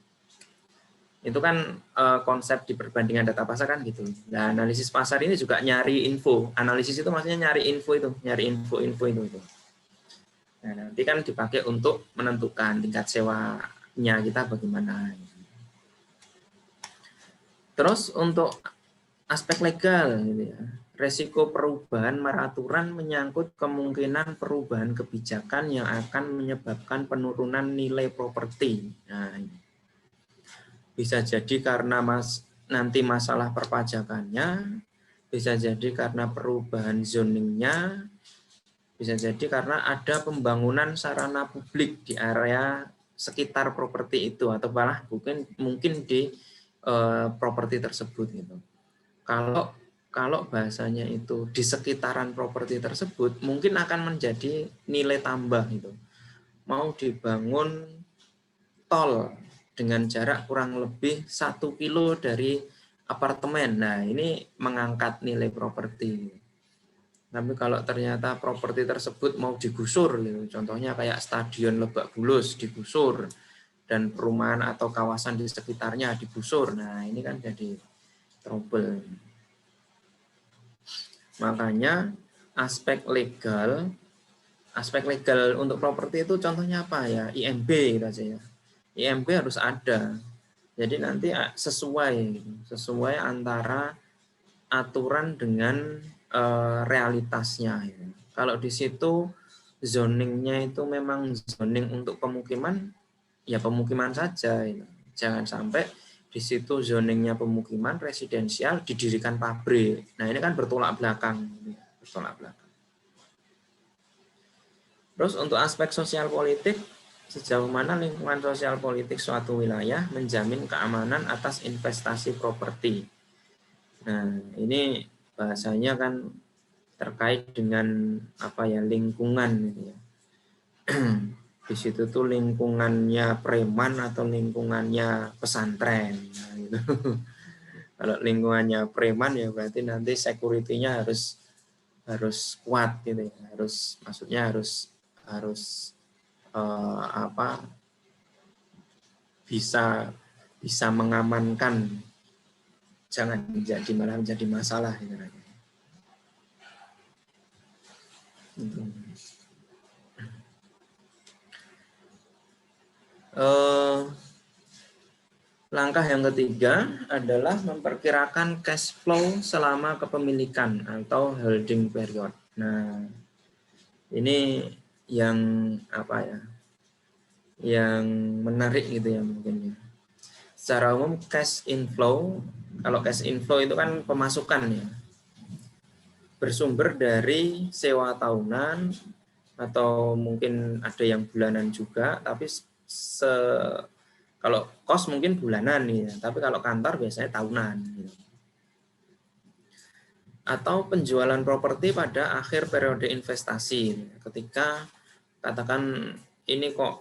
Itu kan konsep di perbandingan data pasar kan gitu. Nah, analisis pasar ini juga nyari info. Analisis itu maksudnya nyari info itu, nyari info itu. Nah, nanti kan dipakai untuk menentukan tingkat sewanya kita bagaimana. Terus untuk aspek legal, gitu ya, resiko perubahan peraturan menyangkut kemungkinan perubahan kebijakan yang akan menyebabkan penurunan nilai properti. Nah, bisa jadi karena nanti masalah perpajakannya, bisa jadi karena perubahan zoningnya, bisa jadi karena ada pembangunan sarana publik di area sekitar properti itu atau malah mungkin di properti tersebut gitu. Kalau bahasanya itu di sekitaran properti tersebut mungkin akan menjadi nilai tambah gitu. Mau dibangun tol dengan jarak kurang lebih 1 kilo dari apartemen. Nah, ini mengangkat nilai properti. Tapi kalau ternyata properti tersebut mau digusur gitu. Contohnya kayak Stadion Lebak Bulus digusur dan perumahan atau kawasan di sekitarnya digusur. Nah, ini kan jadi trouble. Makanya aspek legal untuk properti itu contohnya apa ya? IMB gitu aja ya. IMB harus ada. Jadi nanti sesuai antara aturan dengan realitasnya. Kalau di situ zoningnya itu memang zoning untuk pemukiman, ya pemukiman saja. Jangan sampai di situ zoningnya pemukiman residensial didirikan pabrik. Nah, ini kan bertolak belakang. Terus untuk aspek sosial politik, sejauh mana lingkungan sosial politik suatu wilayah menjamin keamanan atas investasi properti. Nah, ini bahasanya kan terkait dengan lingkungan gitu ya. Di situ tuh lingkungannya preman atau lingkungannya pesantren. Nah, gitu. Kalau lingkungannya preman ya berarti nanti security-nya harus kuat gitu ya. Harus bisa mengamankan, jangan malah menjadi masalah gitu. Langkah yang ketiga adalah memperkirakan cash flow selama kepemilikan atau holding period. Nah, ini yang yang menarik gitu ya mungkin. Secara umum cash inflow, kalau cash inflow itu kan pemasukan ya, bersumber dari sewa tahunan atau mungkin ada yang bulanan juga, tapi kalau kos mungkin bulanan ya, tapi kalau kantor biasanya tahunan. Atau penjualan properti pada akhir periode investasi, ketika katakan ini kok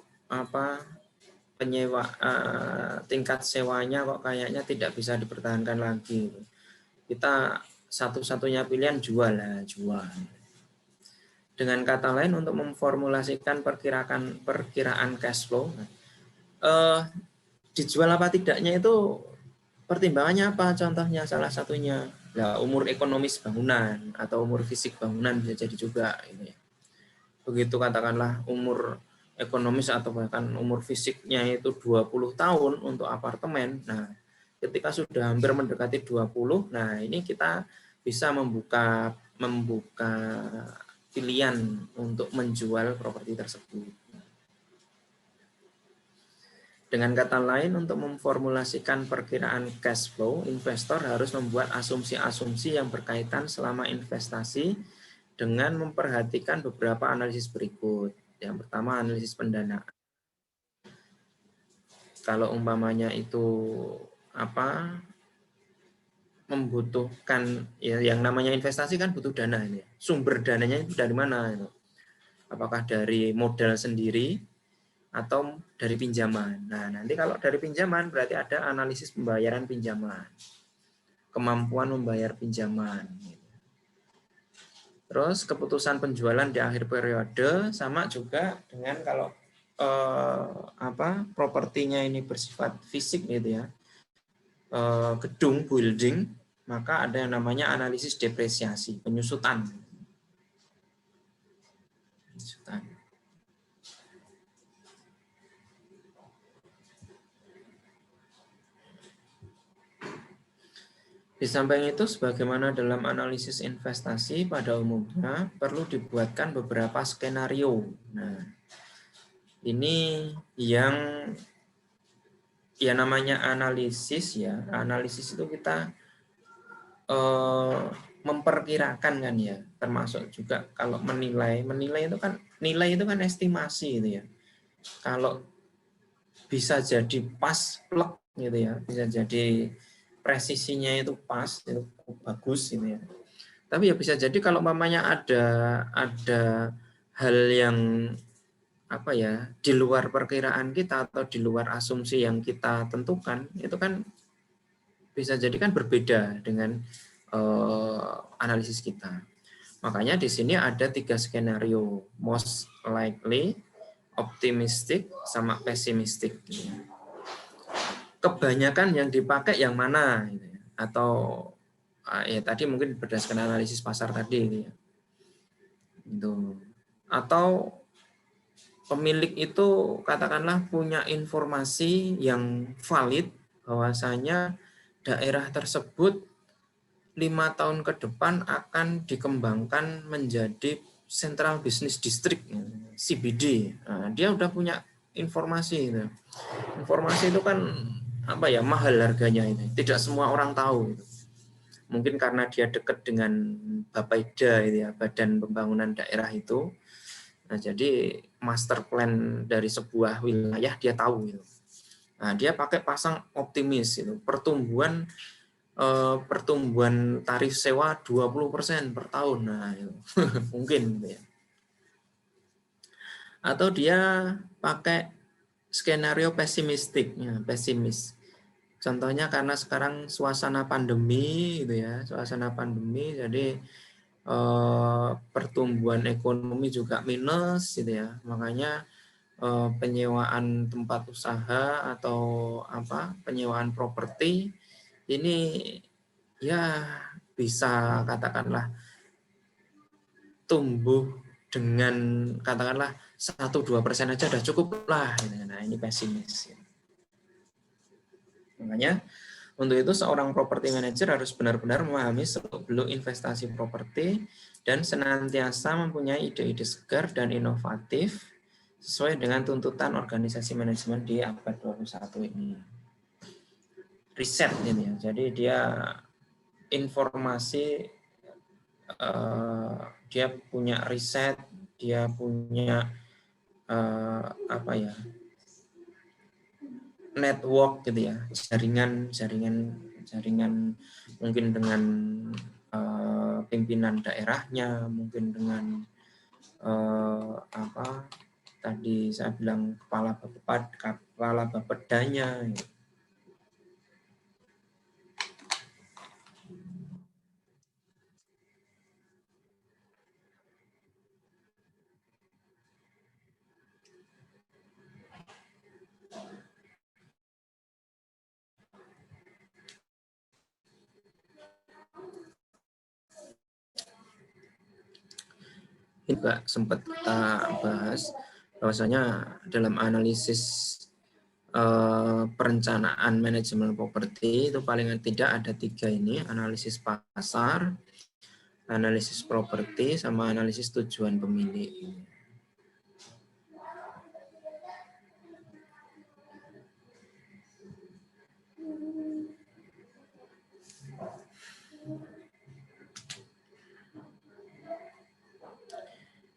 tingkat sewanya kok kayaknya tidak bisa dipertahankan lagi. Kita satu-satunya pilihan jual. Dengan kata lain, untuk memformulasikan perkiraan cash flow, dijual apa tidaknya itu pertimbangannya apa? Contohnya salah satunya umur ekonomis bangunan atau umur fisik bangunan bisa jadi juga. Begitu katakanlah umur ekonomis atau bahkan umur fisiknya itu 20 tahun untuk apartemen. Nah, ketika sudah hampir mendekati 20, nah ini kita bisa membuka pilihan untuk menjual properti tersebut. Dengan kata lain, untuk memformulasikan perkiraan cash flow, investor harus membuat asumsi-asumsi yang berkaitan selama investasi dengan memperhatikan beberapa analisis berikut. Yang pertama, analisis pendanaan. Kalau umpamanya itu membutuhkan, ya, yang namanya investasi kan butuh dana ini. Sumber dananya itu dari mana? Apakah dari modal sendiri atau dari pinjaman? Nah, nanti kalau dari pinjaman berarti ada analisis pembayaran pinjaman, kemampuan membayar pinjaman. Terus keputusan penjualan di akhir periode, sama juga dengan kalau propertinya ini bersifat fisik gitu ya, gedung, building, maka ada yang namanya analisis depresiasi, penyusutan. Di samping itu, sebagaimana dalam analisis investasi pada umumnya, perlu dibuatkan beberapa skenario. Nah, ini yang namanya analisis ya. Analisis itu kita memperkirakan kan ya, termasuk juga kalau menilai itu kan, nilai itu kan estimasi gitu ya. Kalau bisa jadi pas plek gitu ya, bisa jadi presisinya itu pas, itu bagus gitu ya. Tapi ya bisa jadi kalau mamanya ada hal yang di luar perkiraan kita atau di luar asumsi yang kita tentukan, itu kan bisa jadi kan berbeda dengan analisis kita. Makanya di sini ada 3 skenario, most likely, optimistic, sama pessimistic. Kebanyakan yang dipakai yang mana? Atau ya tadi mungkin berdasarkan analisis pasar tadi. Atau pemilik itu katakanlah punya informasi yang valid bahwasanya daerah tersebut 5 tahun ke depan akan dikembangkan menjadi Central Business District, CBD. Nah, dia udah punya informasi itu. Informasi itu kan mahal harganya itu. Tidak semua orang tahu. Mungkin karena dia dekat dengan Bapeda itu ya, Badan Pembangunan Daerah itu. Nah, jadi master plan dari sebuah wilayah dia tahu itu. Nah, dia pakai pasang optimis itu. Pertumbuhan tarif sewa 20% per tahun. Nah, itu. Mungkin gitu ya. Atau dia pakai skenario pesimistik, ya, pesimis. Contohnya karena sekarang suasana pandemi gitu ya, suasana pandemi, jadi pertumbuhan ekonomi juga minus gitu ya. Makanya penyewaan tempat usaha atau penyewaan properti ini ya bisa katakanlah tumbuh dengan katakanlah 1-2% aja udah cukup lah. Nah, ini pesimis. Makanya untuk itu seorang property manager harus benar-benar memahami seluk-beluk investasi properti dan senantiasa mempunyai ide-ide segar dan inovatif sesuai dengan tuntutan organisasi manajemen di abad 21 ini. Riset ini ya. Jadi dia informasi, dia punya riset, dia punya network gitu ya, jaringan mungkin dengan pimpinan daerahnya, mungkin dengan tadi saya bilang kepala bapedanya. Gitu. Ini juga sempat kita bahas bahwasanya dalam analisis perencanaan manajemen properti itu paling tidak ada 3 ini, analisis pasar, analisis properti, sama analisis tujuan pemilik.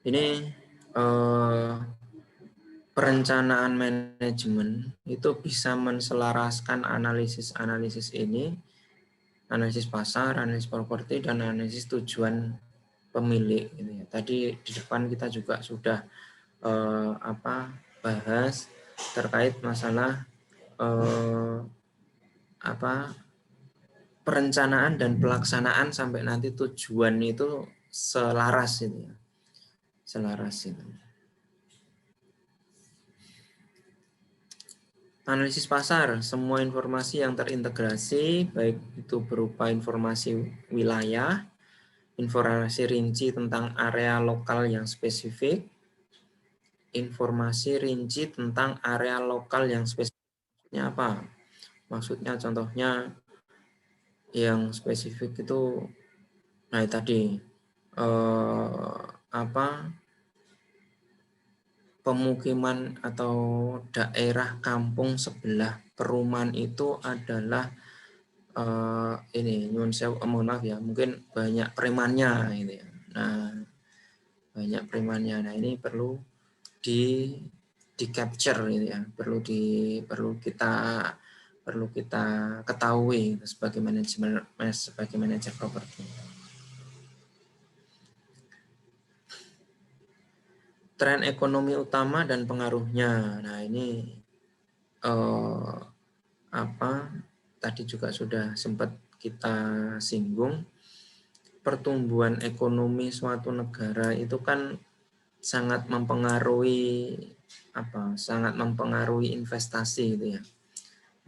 Ini perencanaan manajemen itu bisa menselaraskan analisis ini, analisis pasar, analisis properti, dan analisis tujuan pemilik. Gitu ya. Tadi di depan kita juga sudah bahas terkait masalah perencanaan dan pelaksanaan sampai nanti tujuan itu selaras itu ya. Selaras itu. Analisis pasar, semua informasi yang terintegrasi, baik itu berupa informasi wilayah, informasi rinci tentang area lokal yang spesifik, informasi rinci tentang area lokal yang spesifiknya apa? Maksudnya contohnya yang spesifik itu, nah tadi pemukiman atau daerah kampung sebelah perumahan itu adalah mohon maaf ya, mungkin banyak premannya gitu ya. Nah, banyak premannya. Nah, ini perlu di capture gitu ya. Perlu kita ketahui sebagai manajer properti. Tren ekonomi utama dan pengaruhnya. Nah, ini tadi juga sudah sempat kita singgung. Pertumbuhan ekonomi suatu negara itu kan sangat mempengaruhi investasi itu ya.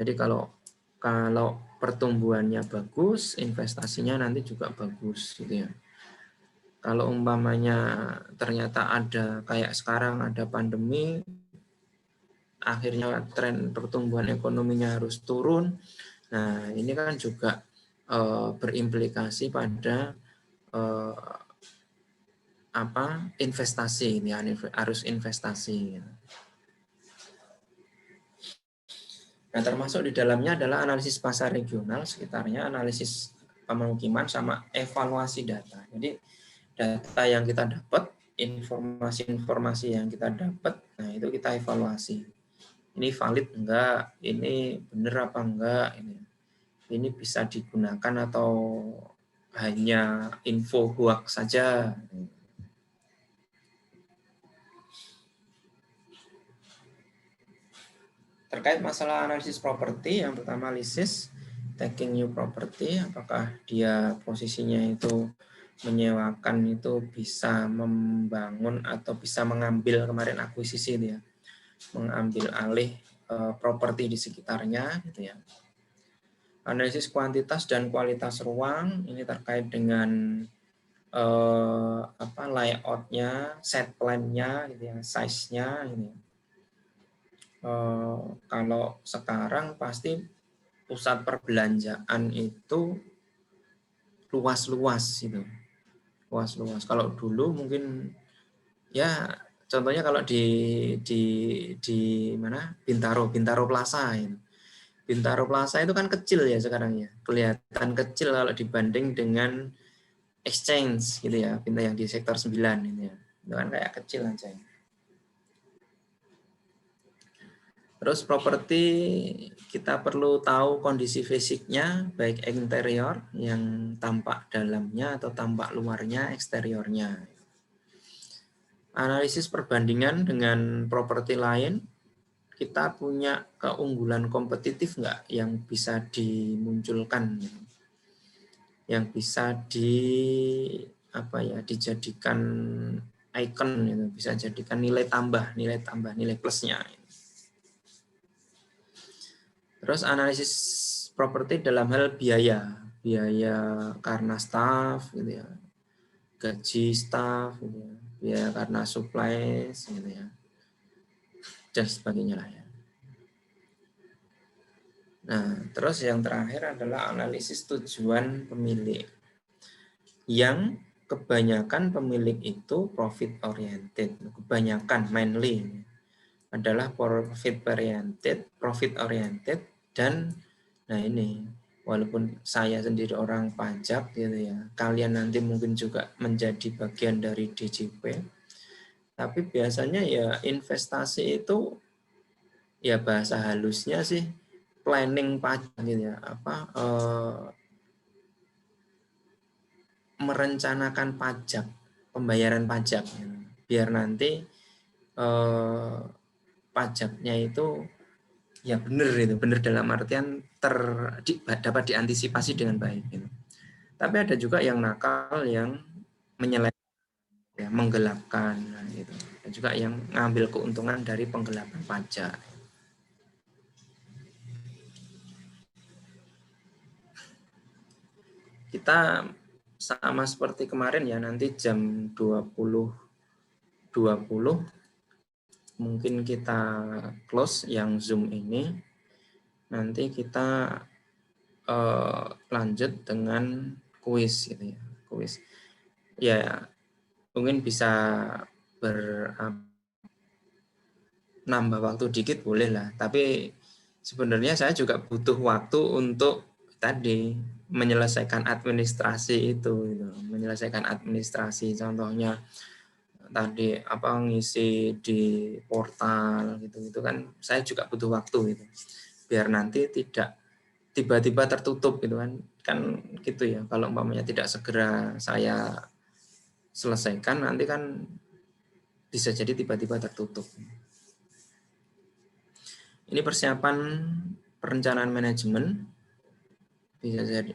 Jadi kalau pertumbuhannya bagus, investasinya nanti juga bagus gitu ya. Kalau umpamanya ternyata ada kayak sekarang ada pandemi, akhirnya tren pertumbuhan ekonominya harus turun. Nah, ini kan juga berimplikasi pada investasi, ya, harus investasi. Nah, termasuk di dalamnya adalah analisis pasar regional sekitarnya, analisis pemukiman, sama evaluasi data. Jadi data yang kita dapat, informasi-informasi yang kita dapat, nah itu kita evaluasi. Ini valid enggak? Ini benar apa enggak? Ini bisa digunakan atau hanya info hoax saja? Terkait masalah analisis properti, yang pertama lisis, taking new property, apakah dia posisinya itu menyewakan itu bisa membangun atau bisa mengambil, kemarin akuisisi dia mengambil alih properti di sekitarnya gitu ya. Analisis kuantitas dan kualitas ruang, ini terkait dengan layoutnya, set plan-nya gitu ya, size-nya ini. Kalau sekarang pasti pusat perbelanjaan itu luas-luas gitu. Luas-luas. Kalau dulu mungkin ya contohnya kalau di mana? Bintaro Plaza itu. Bintaro Plaza itu kan kecil ya sekarang ya. Kelihatan kecil kalau dibanding dengan Exchange gitu ya, yang di sektor 9 gitu ya. Itu kan kayak kecil aja. Terus properti kita perlu tahu kondisi fisiknya, baik interior yang tampak dalamnya atau tampak luarnya, eksteriornya. Analisis perbandingan dengan properti lain, kita punya keunggulan kompetitif nggak yang bisa dimunculkan, yang bisa dijadikan icon, gitu. Bisa jadikan nilai tambah, nilai plusnya. Terus analisis properti dalam hal biaya karena staff, gitu ya, gaji staff, gitu ya, biaya karena supply, gitu ya, dan sebagainya lah ya. Nah, terus yang terakhir adalah analisis tujuan pemilik, yang kebanyakan pemilik itu profit oriented, kebanyakan mainly adalah profit oriented, dan nah ini walaupun saya sendiri orang pajak gitu ya, kalian nanti mungkin juga menjadi bagian dari DJP, tapi biasanya ya investasi itu ya bahasa halusnya sih planning pajak gitu ya, merencanakan pajak, pembayaran pajak gitu. Biar nanti pajaknya itu ya benar dalam artian dapat diantisipasi dengan baik gitu. Tapi ada juga yang nakal, yang menyelewengkan, ya, menggelapkan, nah, gitu. Dan juga yang ngambil keuntungan dari penggelapan pajak. Kita sama seperti kemarin ya, nanti jam 20.20 mungkin kita close yang Zoom ini. Nanti kita lanjut dengan kuis gitu ya. Kuis. Ya, mungkin bisa nambah waktu dikit boleh lah, tapi sebenarnya saya juga butuh waktu untuk tadi menyelesaikan administrasi itu gitu. Menyelesaikan administrasi, contohnya tadi ngisi di portal gitu kan, saya juga butuh waktu gitu, biar nanti tidak tiba-tiba tertutup gitu kan gitu ya. Kalau umpamanya tidak segera saya selesaikan, nanti kan bisa jadi tiba-tiba tertutup. Ini persiapan perencanaan manajemen, bisa jadi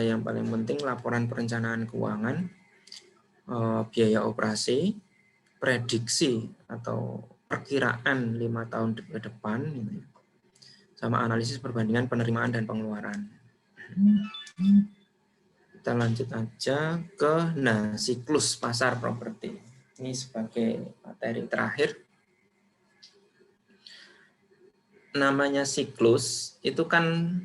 yang paling penting laporan perencanaan keuangan, biaya operasi, prediksi atau perkiraan 5 tahun ke depan, sama analisis perbandingan penerimaan dan pengeluaran. Kita lanjut aja ke siklus pasar properti. Ini sebagai materi terakhir. Namanya siklus itu kan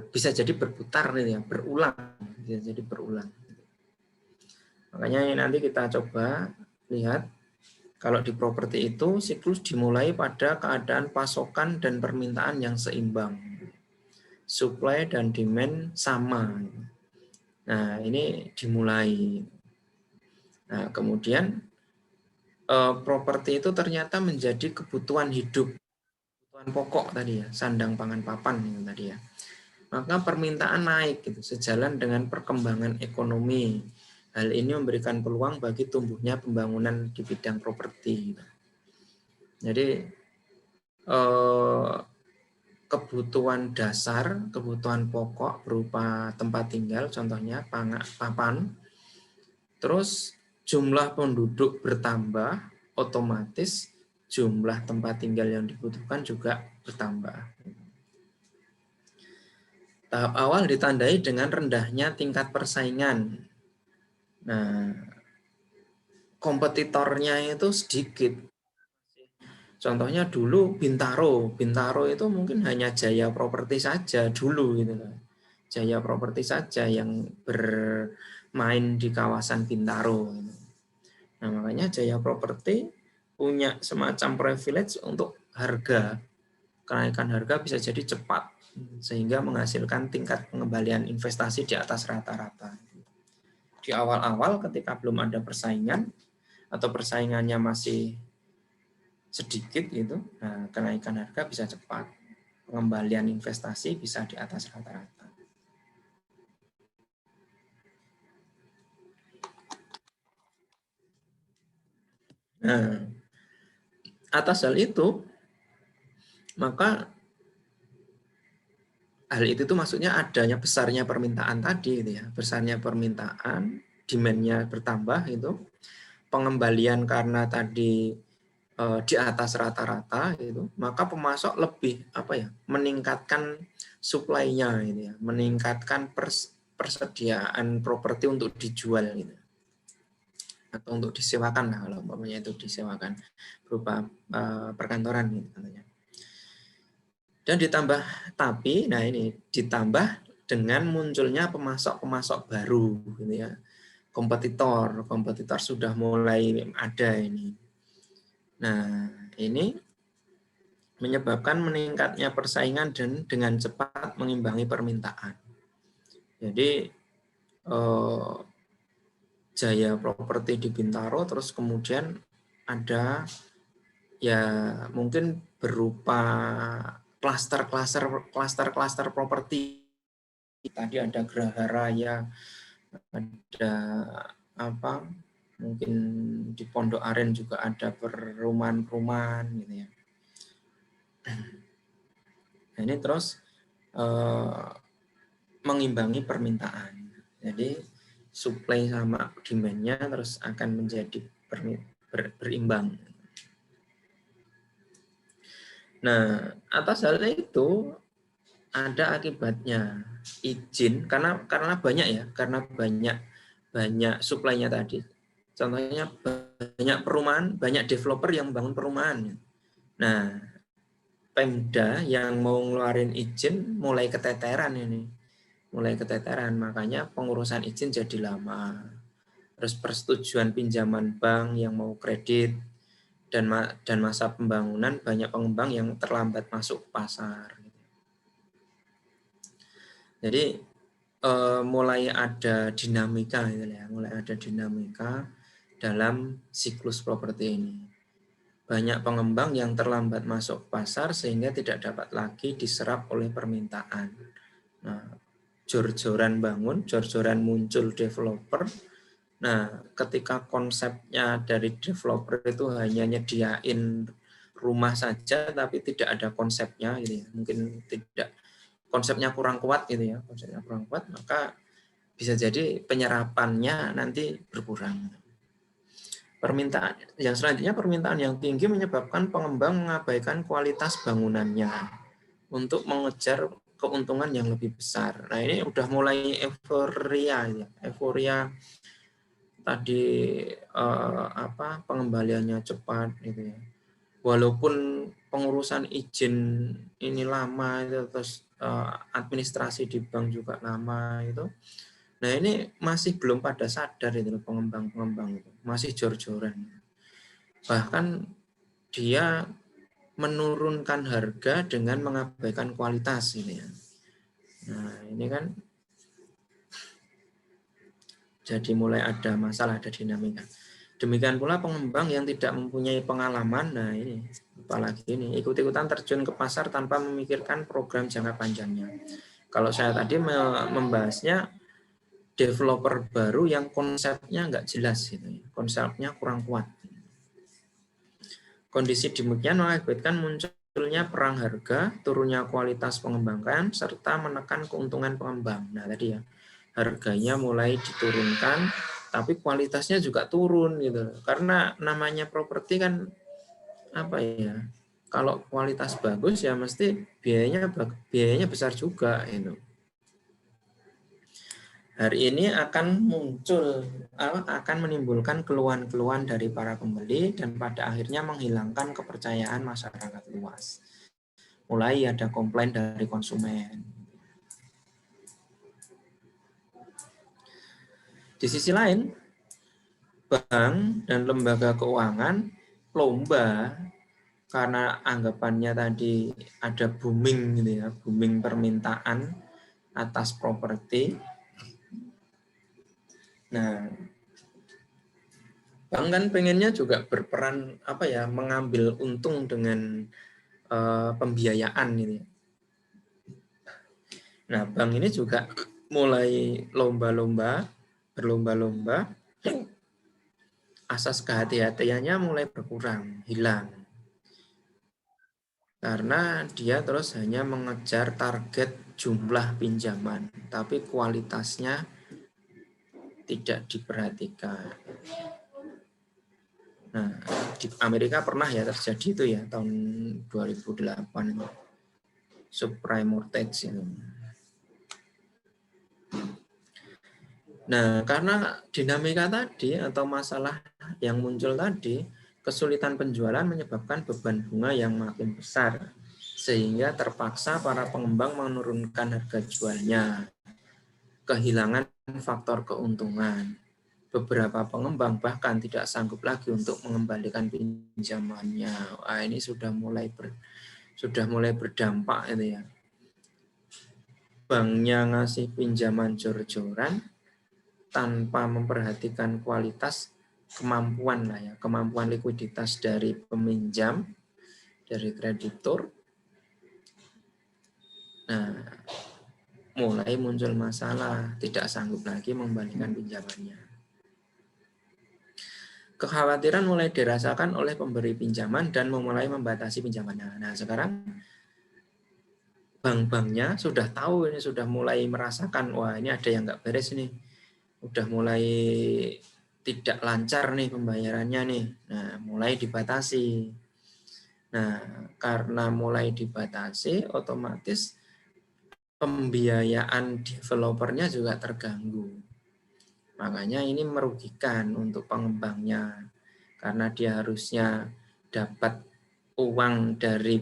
bisa jadi berputar ya, berulang, bisa jadi berulang. Makanya nanti kita coba lihat, kalau di properti itu siklus dimulai pada keadaan pasokan dan permintaan yang seimbang, supply dan demand sama. Nah, ini dimulai. Nah, kemudian properti itu ternyata menjadi kebutuhan hidup, kebutuhan pokok tadi ya, sandang pangan papan itu tadi ya. Maka permintaan naik gitu, sejalan dengan perkembangan ekonomi. Hal ini memberikan peluang bagi tumbuhnya pembangunan di bidang properti. Jadi kebutuhan dasar, kebutuhan pokok berupa tempat tinggal, contohnya papan, terus jumlah penduduk bertambah, otomatis jumlah tempat tinggal yang dibutuhkan juga bertambah. Tahap awal ditandai dengan rendahnya tingkat persaingan. Nah, kompetitornya itu sedikit. Contohnya dulu Bintaro itu mungkin hanya Jaya Properti saja dulu gitu loh. Jaya Properti saja yang bermain di kawasan Bintaro. Nah, makanya Jaya Properti punya semacam privilege untuk harga. Kenaikan harga bisa jadi cepat sehingga menghasilkan tingkat pengembalian investasi di atas rata-rata. Di awal-awal ketika belum ada persaingan atau persaingannya masih sedikit gitu, nah kenaikan harga bisa cepat, pengembalian investasi bisa di atas rata-rata. Nah, atas hal itu, maka hal itu tuh maksudnya adanya besarnya permintaan tadi, gitu ya, besarnya permintaan, demand-nya bertambah itu, pengembalian karena tadi di atas rata-rata itu, maka pemasok lebih meningkatkan supply-nya, gitu ya, meningkatkan persediaan properti untuk dijual, gitu, atau untuk disewakan lah, kalau umpamanya itu disewakan berupa perkantoran, gitu katanya. Dan ditambah dengan munculnya pemasok-pemasok baru, gitu ya, kompetitor sudah mulai ada ini. Nah, ini menyebabkan meningkatnya persaingan dan dengan cepat mengimbangi permintaan. Jadi Jaya Properti di Bintaro, terus kemudian ada ya mungkin berupa klaster properti. Tadi ada Graha Raya, ada mungkin di Pondok Aren juga ada perumahan-perumahan, gitu ya. Nah, ini terus mengimbangi permintaan. Jadi supply sama demand-nya terus akan menjadi berimbang. Nah, atas hal itu ada akibatnya. Izin karena banyak ya, karena banyak supply-nya tadi. Contohnya banyak perumahan, banyak developer yang membangun perumahan. Nah, Pemda yang mau ngeluarin izin mulai keteteran ini. Makanya pengurusan izin jadi lama. Terus persetujuan pinjaman bank yang mau kredit dan masa pembangunan, banyak pengembang yang terlambat masuk pasar. Jadi mulai ada dinamika, dalam siklus properti ini. Banyak pengembang yang terlambat masuk pasar sehingga tidak dapat lagi diserap oleh permintaan. Nah, jor-joran bangun, jor-joran muncul developer. Nah, ketika konsepnya dari developer itu hanya nyediain rumah saja, tapi tidak ada konsepnya, gitu ya. Mungkin tidak, konsepnya kurang kuat, gitu ya. Maka bisa jadi penyerapannya nanti berkurang. Permintaan yang selanjutnya, permintaan yang tinggi menyebabkan pengembang mengabaikan kualitas bangunannya untuk mengejar keuntungan yang lebih besar. Nah, ini udah mulai euforia ya. Euforia tadi pengembaliannya cepat, gitu ya. Walaupun pengurusan izin ini lama itu, terus administrasi di bank juga lama itu. Nah, ini masih belum pada sadar itu pengembang-pengembang itu, masih jor-joran. Bahkan dia menurunkan harga dengan mengabaikan kualitas ini ya. Nah, ini kan jadi mulai ada masalah, ada dinamika. Demikian pula pengembang yang tidak mempunyai pengalaman, nah ini apalagi ini ikut-ikutan terjun ke pasar tanpa memikirkan program jangka panjangnya. Kalau saya tadi membahasnya developer baru yang konsepnya nggak jelas, gitu ya. Konsepnya kurang kuat. Kondisi demikian mengakibatkan munculnya perang harga, turunnya kualitas pengembangan, serta menekan keuntungan pengembang. Nah, tadi ya, harganya mulai diturunkan, tapi kualitasnya juga turun, gitu. Karena namanya properti kan kalau kualitas bagus ya mesti biayanya besar juga, gitu. Hari ini akan menimbulkan keluhan-keluhan dari para pembeli dan pada akhirnya menghilangkan kepercayaan masyarakat luas. Mulai ada komplain dari konsumen. Di sisi lain, bank dan lembaga keuangan lomba karena anggapannya tadi ada booming, gitu ya, booming permintaan atas properti. Nah, bank kan pengennya juga berperan mengambil untung dengan pembiayaan ini. Nah, bank ini juga mulai berlomba-lomba asas kehati-hatiannya mulai berkurang, hilang. Karena dia terus hanya mengejar target jumlah pinjaman, tapi kualitasnya tidak diperhatikan. Nah, di Amerika pernah ya terjadi itu ya tahun 2008 itu. Subprime mortgage itu. Nah, karena dinamika tadi atau masalah yang muncul tadi, kesulitan penjualan menyebabkan beban bunga yang makin besar, sehingga terpaksa para pengembang menurunkan harga jualnya, kehilangan faktor keuntungan. Beberapa pengembang bahkan tidak sanggup lagi untuk mengembalikan pinjamannya. Wah, ini sudah mulai berdampak itu ya. Banknya ngasih pinjaman jor-joran tanpa memperhatikan kualitas kemampuan lah ya, kemampuan likuiditas dari peminjam, dari kreditur. Nah, mulai muncul masalah, tidak sanggup lagi mengembalikan pinjamannya. Kekhawatiran mulai dirasakan oleh pemberi pinjaman dan memulai membatasi pinjamannya. Nah, sekarang bank-banknya sudah tahu ini, sudah mulai merasakan, wah ini ada yang nggak beres nih. Udah mulai tidak lancar nih pembayarannya nih. Nah, mulai dibatasi. Nah, karena mulai dibatasi, otomatis pembiayaan developernya juga terganggu. Makanya ini merugikan untuk pengembangnya karena dia harusnya dapat uang dari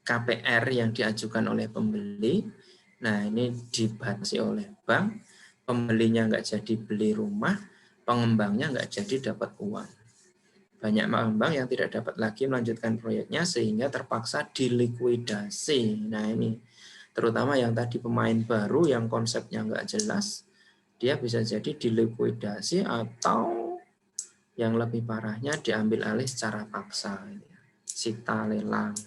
KPR yang diajukan oleh pembeli. Nah, ini dibatasi oleh bank, pembelinya nggak jadi beli rumah, pengembangnya nggak jadi dapat uang. Banyak pengembang yang tidak dapat lagi melanjutkan proyeknya sehingga terpaksa dilikuidasi. Nah, ini terutama yang tadi pemain baru yang konsepnya nggak jelas, dia bisa jadi dilikuidasi atau yang lebih parahnya diambil alih secara paksa, sita lelang.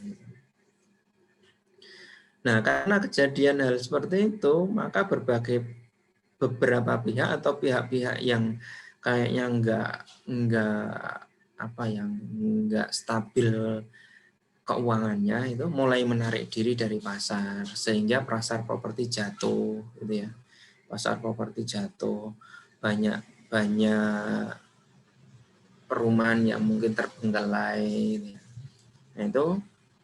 Nah, karena kejadian hal seperti itu, maka beberapa pihak atau pihak-pihak yang kayaknya nggak stabil keuangannya itu mulai menarik diri dari pasar, sehingga pasar properti jatuh, gitu ya. Pasar properti jatuh, banyak perumahan yang mungkin terbengkalai. Nah, itu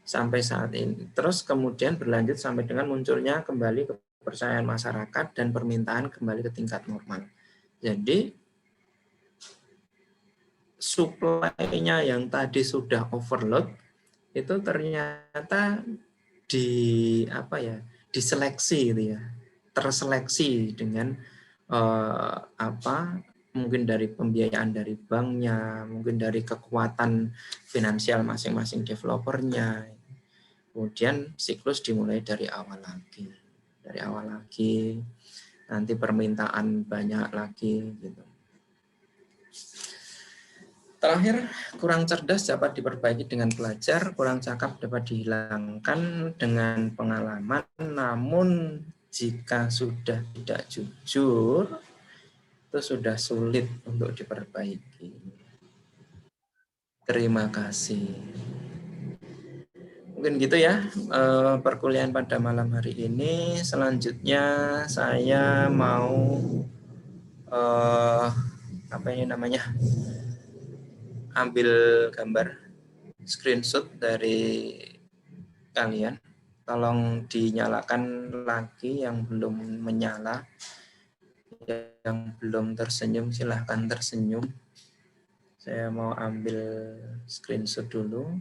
sampai saat ini. Terus kemudian berlanjut sampai dengan munculnya kembali kepercayaan masyarakat dan permintaan kembali ke tingkat normal. Jadi supply-nya yang tadi sudah overload itu ternyata diseleksi gitu ya. Terseleksi dengan mungkin dari pembiayaan dari banknya, mungkin dari kekuatan finansial masing-masing developernya. Kemudian siklus dimulai dari awal lagi. Nanti permintaan banyak lagi gitu. Terakhir, kurang cerdas dapat diperbaiki dengan belajar, kurang cakap dapat dihilangkan dengan pengalaman, namun jika sudah tidak jujur, itu sudah sulit untuk diperbaiki. Terima kasih. Mungkin gitu ya perkuliahan pada malam hari ini. Selanjutnya saya mau ambil gambar screenshot dari kalian. Tolong dinyalakan lagi yang belum menyala. Yang belum tersenyum silahkan tersenyum. Saya mau ambil screenshot dulu.